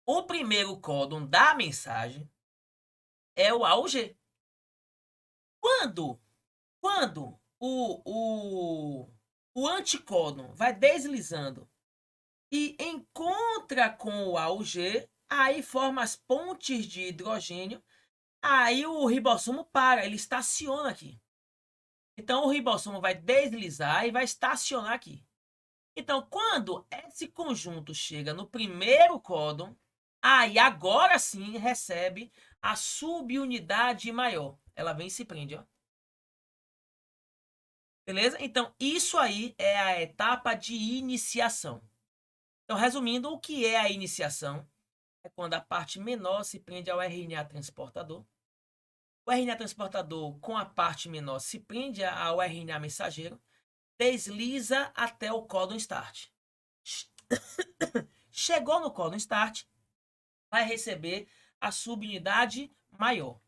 O primeiro códon da mensagem é o AUG. Quando o anticódon vai deslizando e encontra com o AUG, aí forma as pontes de hidrogênio, aí o ribossomo para, ele estaciona aqui. Então, o ribossomo vai deslizar e vai estacionar aqui. Então, quando esse conjunto chega no primeiro códon, aí agora sim recebe a subunidade maior. Ela vem e se prende, ó. Beleza? Então, isso aí é a etapa de iniciação. Então, resumindo, o que é a iniciação? É quando a parte menor se prende ao RNA transportador. O RNA transportador, com a parte menor, se prende ao RNA mensageiro, desliza até o códon start. Chegou no códon start, vai receber a subunidade maior.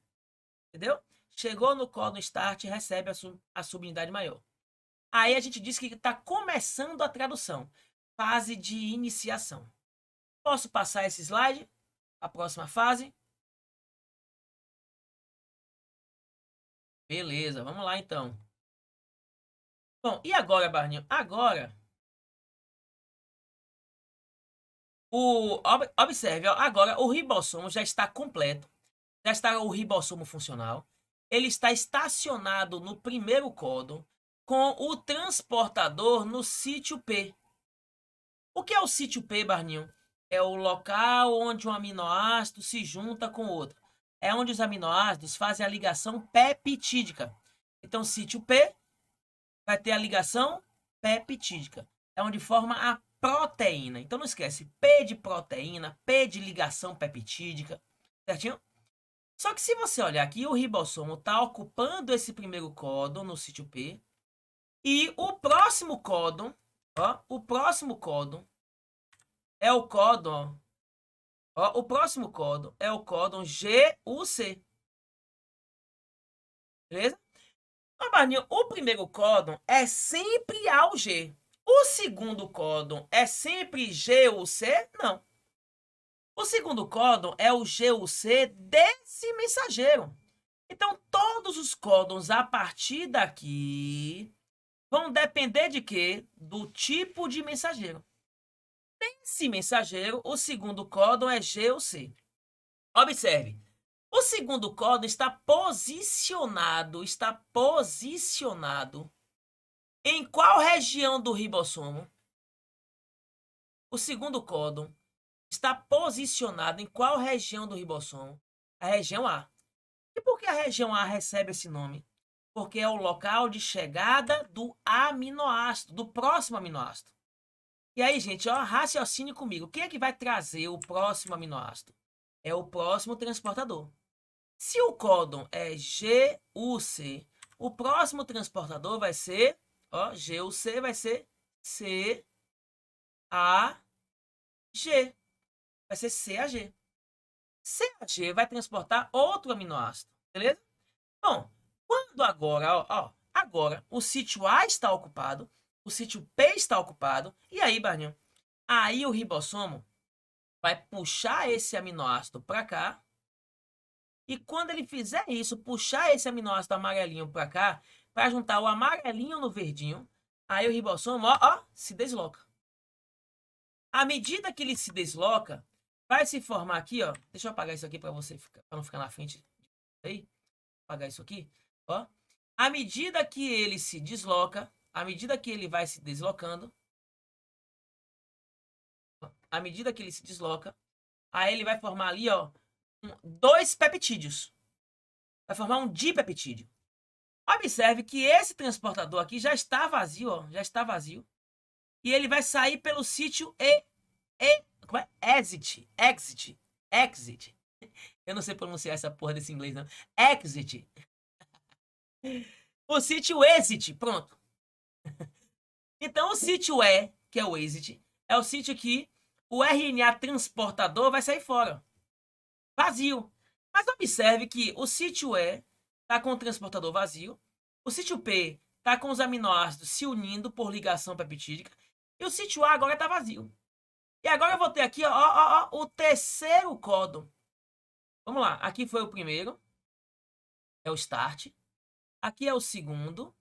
Entendeu? Chegou no códon start, recebe a subunidade maior. Aí a gente diz que está começando a tradução. Fase de iniciação. Posso passar esse slide? A próxima fase. Beleza, vamos lá então. Bom, e agora, Barninho? Agora, observe, ó, agora o ribossomo já está completo. Já está o ribossomo funcional. Ele está estacionado no primeiro códon. com o transportador no sítio P. O que é o sítio P, Barninho? É o local onde um aminoácido se junta com outro. É onde os aminoácidos fazem a ligação peptídica. Então, sítio P vai ter a ligação peptídica. É onde forma a proteína. Então, não esquece, P de proteína, P de ligação peptídica, certinho? Só que se você olhar aqui, o ribossomo está ocupando esse primeiro códon no sítio P. E o próximo códon, o próximo códon é o códon, o próximo códon é o códon GUC. Beleza? Então, Barninho, o primeiro códon é sempre AUG. O segundo códon é sempre GUC? Não. O segundo códon é o GUC desse mensageiro. Então, todos os códons a partir daqui vão depender de quê? Do tipo de mensageiro. Nesse mensageiro, o segundo códon é GUC. Observe, o segundo códon está posicionado em qual região do ribossomo? O segundo códon está posicionado em qual região do ribossomo? A região A. E por que a região A recebe esse nome? Porque é o local de chegada do aminoácido, do próximo aminoácido. E aí, gente, ó, raciocine comigo. Quem é que vai trazer o próximo aminoácido? É o próximo transportador. Se o códon é GUC, o próximo transportador vai ser, ó, GUC vai ser CAG. Vai ser CAG. CAG vai transportar outro aminoácido, beleza? Bom, quando agora, agora o sítio A está ocupado, o sítio P está ocupado, e aí, Barninho? Aí o ribossomo vai puxar esse aminoácido para cá, e quando ele fizer isso, puxar esse aminoácido amarelinho para cá, para juntar o amarelinho no verdinho, aí o ribossomo, se desloca. À medida que ele se desloca, vai se formar aqui, ó. Deixa eu apagar isso aqui para você para não ficar na frente aí. Apagar isso aqui, ó. À medida que ele se desloca, à medida que ele vai se deslocando, à medida que ele se desloca, aí ele vai formar ali, ó, dois peptídeos. Vai formar um dipeptídeo. Observe que esse transportador aqui já está vazio, ó, já está vazio. E ele vai sair pelo sítio como é? Exit. Eu não sei pronunciar essa porra desse inglês, não. Exit. O sítio exit, pronto. Então, o sítio E, que é o exit, é o sítio que o RNA transportador vai sair fora. Vazio. Mas observe que o sítio E está com o transportador vazio. O sítio P está com os aminoácidos se unindo por ligação peptídica. E o sítio A agora está vazio. E agora eu vou ter aqui, o terceiro códon. Vamos lá. Aqui foi o primeiro. É o start. Aqui é o segundo.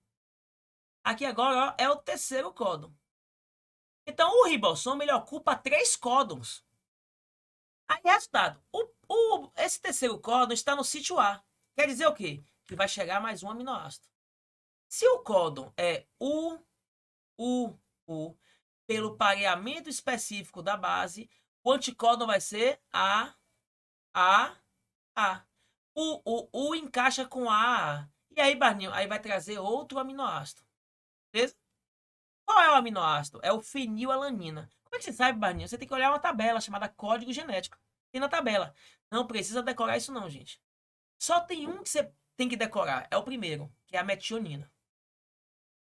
Aqui agora, é o terceiro códon. Então, o ribossomo, ele ocupa 3 códons. Aí, resultado. Esse terceiro códon está no sítio A. Quer dizer o quê? Que vai chegar mais um aminoácido. Se o códon é U, pelo pareamento específico da base, o anticódon vai ser A. O encaixa com A. E aí, Barninho, aí vai trazer outro aminoácido. Beleza? Qual é o aminoácido? É o fenilalanina. Como é que você sabe, Barninho? Você tem que olhar uma tabela chamada código genético. Tem na tabela. Não precisa decorar isso não, gente. Só tem um que você tem que decorar. É o primeiro, que é a metionina.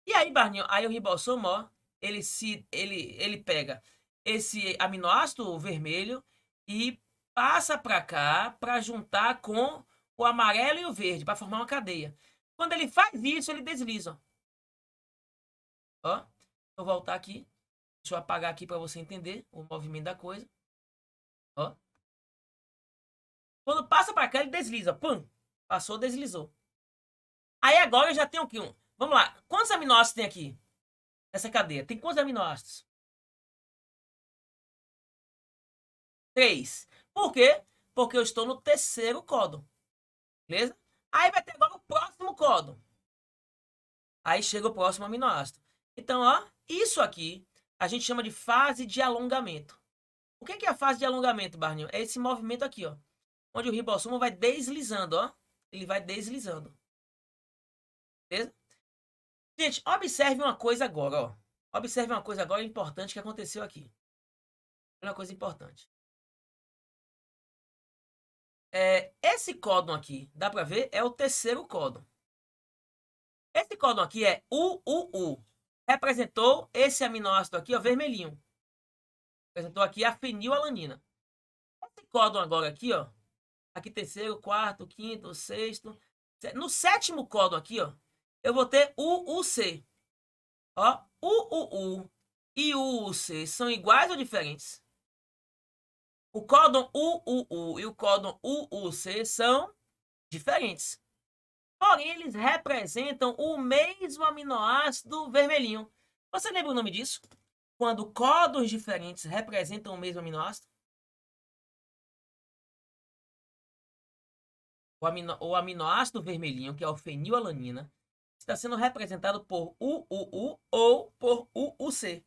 E aí, Barninho, aí o ribossomo, ó, ele pega esse aminoácido vermelho e passa para cá para juntar com o amarelo e o verde, para formar uma cadeia. Quando ele faz isso, ele desliza. Ó, vou voltar aqui. Deixa eu apagar aqui para você entender o movimento da coisa. Ó. Quando passa para cá, ele desliza. Pum! Passou, deslizou. Aí agora eu já tenho aqui um. Vamos lá. Quantos aminoácidos tem aqui? Nessa cadeia. Tem quantos aminoácidos? 3. Por quê? Porque eu estou no terceiro códon. Beleza? Aí vai ter agora o próximo códon. Aí chega o próximo aminoácido. Então, ó, isso aqui a gente chama de fase de alongamento. O que é a fase de alongamento, Barninho? É esse movimento aqui, ó, onde o ribossomo vai deslizando, ó. Ele vai deslizando. Beleza? Gente, observe uma coisa agora, ó. Observe uma coisa agora importante que aconteceu aqui. Uma coisa importante. Esse códon aqui, dá pra ver? É o terceiro códon. Esse códon aqui é UUU. Representou esse aminoácido aqui, ó, vermelhinho. Representou aqui a fenilalanina. Esse códon agora aqui, ó. Aqui terceiro, quarto, quinto, sexto. No sétimo códon aqui, ó, eu vou ter UUC. Ó, UUU e UUC são iguais ou diferentes? O códon UUU e o códon UUC são diferentes. Porém, eles representam o mesmo aminoácido vermelhinho. Você lembra o nome disso? Quando códons diferentes representam o mesmo aminoácido? O aminoácido vermelhinho, que é o fenilalanina, está sendo representado por UUU ou por UUC.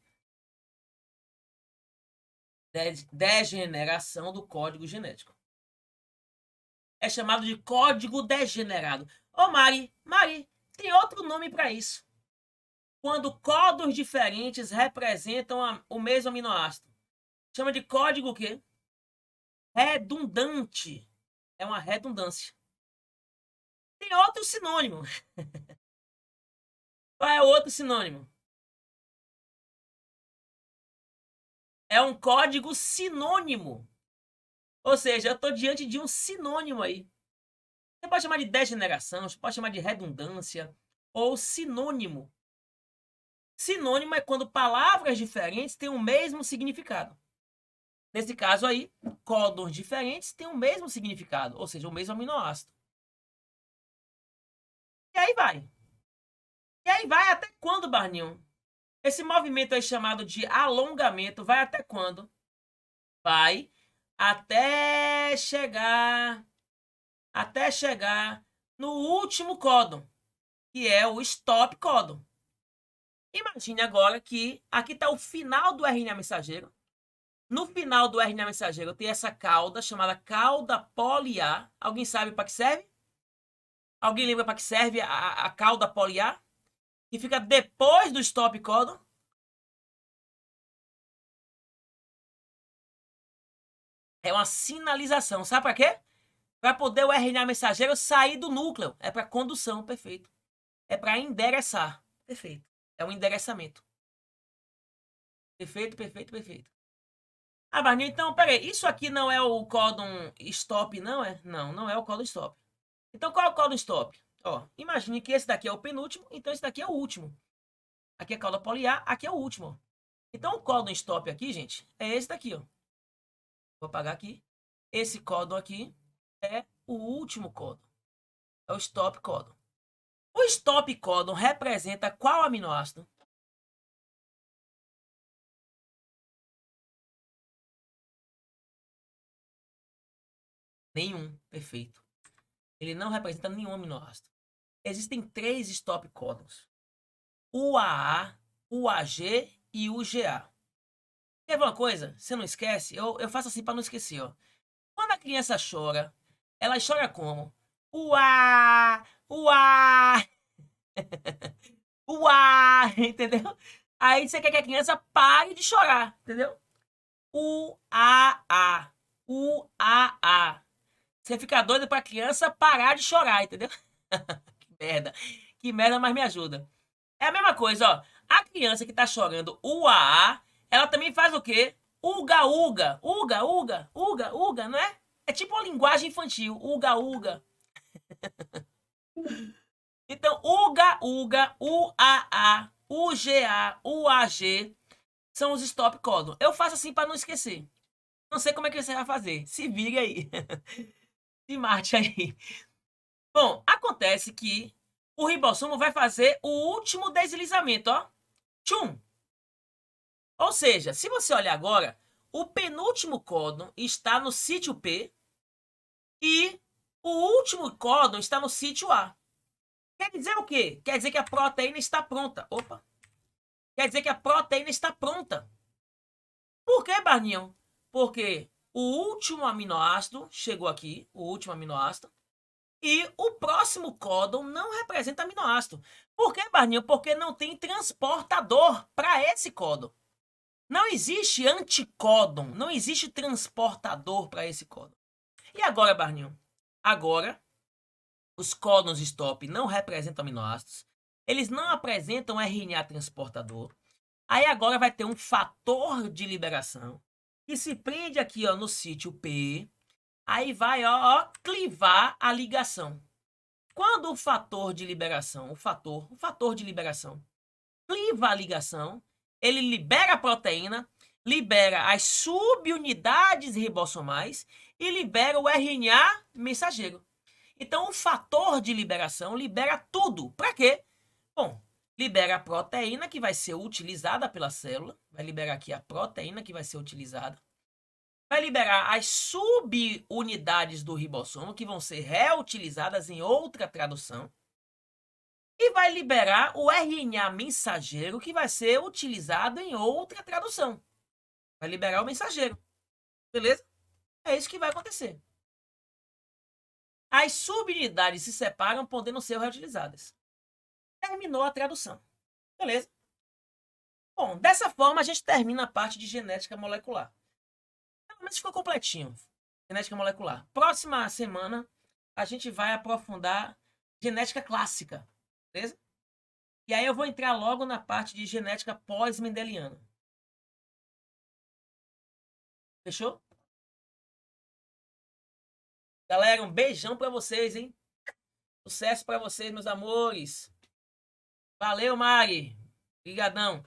Degeneração do código genético. É chamado de código degenerado. Ô, Mari, tem outro nome para isso. Quando códons diferentes representam o mesmo aminoácido. Chama de código o quê? Redundante. É uma redundância. Tem outro sinônimo. Qual é o outro sinônimo? É um código sinônimo. Ou seja, eu estou diante de um sinônimo aí. Você pode chamar de degeneração, você pode chamar de redundância ou sinônimo. Sinônimo é quando palavras diferentes têm o mesmo significado. Nesse caso aí, códons diferentes têm o mesmo significado, ou seja, o mesmo aminoácido. E aí vai. E aí vai até quando, Barninho? Esse movimento aí chamado de alongamento vai até quando? Vai até chegar no último códon, que é o stop códon. Imagine agora que aqui está o final do RNA mensageiro. No final do RNA mensageiro tem essa cauda chamada cauda poli-A. Alguém sabe para que serve? Alguém lembra para que serve a cauda poli-A? Que fica depois do stop códon? É uma sinalização. Sabe para quê? Para poder o RNA mensageiro sair do núcleo. É para condução, perfeito. É para endereçar, perfeito. É um endereçamento. Perfeito, perfeito, perfeito. Ah, Barney, então, peraí. Isso aqui não é o códon stop, não é? Não, não é o códon stop. Então, qual é o códon stop? Ó, imagine que esse daqui é o penúltimo, então esse daqui é o último. Aqui é a cauda poli-A, aqui é o último. Então, o códon stop aqui, gente, é esse daqui, ó. Vou apagar aqui. Esse códon aqui é o último códon. É o stop códon. O stop códon representa qual aminoácido? Nenhum, perfeito. Ele não representa nenhum aminoácido. Existem 3 stop códons. O AA, o AG e o GA. Quer ver uma coisa? Você não esquece? Eu faço assim para não esquecer, ó. Quando a criança chora, ela chora como? Uá! Uá! Uá! Entendeu? Aí você quer que a criança pare de chorar, entendeu? U-A-A. U-A-A. Você fica doido pra criança parar de chorar, entendeu? Que merda. Que merda, mas me ajuda. É a mesma coisa, ó. A criança que tá chorando uá, ela também faz o quê? Uga, uga. Uga, uga. Uga, uga, não é? É tipo uma linguagem infantil. Uga, uga. Então, uga, uga, uaa, uga, uag são os stop códon. Eu faço assim para não esquecer. Não sei como é que você vai fazer. Se vire aí. Se mate aí. Bom, acontece que o ribossomo vai fazer o último deslizamento, ó. Tchum! Ou seja, se você olhar agora, o penúltimo códon está no sítio P e o último códon está no sítio A. Quer dizer o quê? Quer dizer que a proteína está pronta. Opa! Quer dizer que a proteína está pronta. Por que, Barninho? Porque o último aminoácido chegou aqui, o último aminoácido, e o próximo códon não representa aminoácido. Por que, Barninho? Porque não tem transportador para esse códon. Não existe anticódon, não existe transportador para esse códon. E agora, Barninho? Agora, os códons stop não representam aminoácidos, eles não apresentam RNA transportador. Aí agora vai ter um fator de liberação que se prende aqui, ó, no sítio P. Aí vai, ó, clivar a ligação. Quando o fator de liberação, o fator de liberação cliva a ligação, ele libera a proteína, libera as subunidades ribossomais e libera o RNA mensageiro. Então, o fator de liberação libera tudo. Para quê? Bom, libera a proteína que vai ser utilizada pela célula, vai liberar aqui a proteína que vai ser utilizada, vai liberar as subunidades do ribossomo que vão ser reutilizadas em outra tradução, e vai liberar o RNA mensageiro que vai ser utilizado em outra tradução. Vai liberar o mensageiro. Beleza? É isso que vai acontecer. As subunidades se separam, podendo ser reutilizadas. Terminou a tradução. Beleza? Bom, dessa forma a gente termina a parte de genética molecular. Pelo menos ficou completinho. Genética molecular. Próxima semana a gente vai aprofundar genética clássica. Beleza? E aí eu vou entrar logo na parte de genética pós-mendeliana. Fechou? Galera, um beijão pra vocês, hein? Sucesso pra vocês, meus amores. Valeu, Mari. Obrigadão.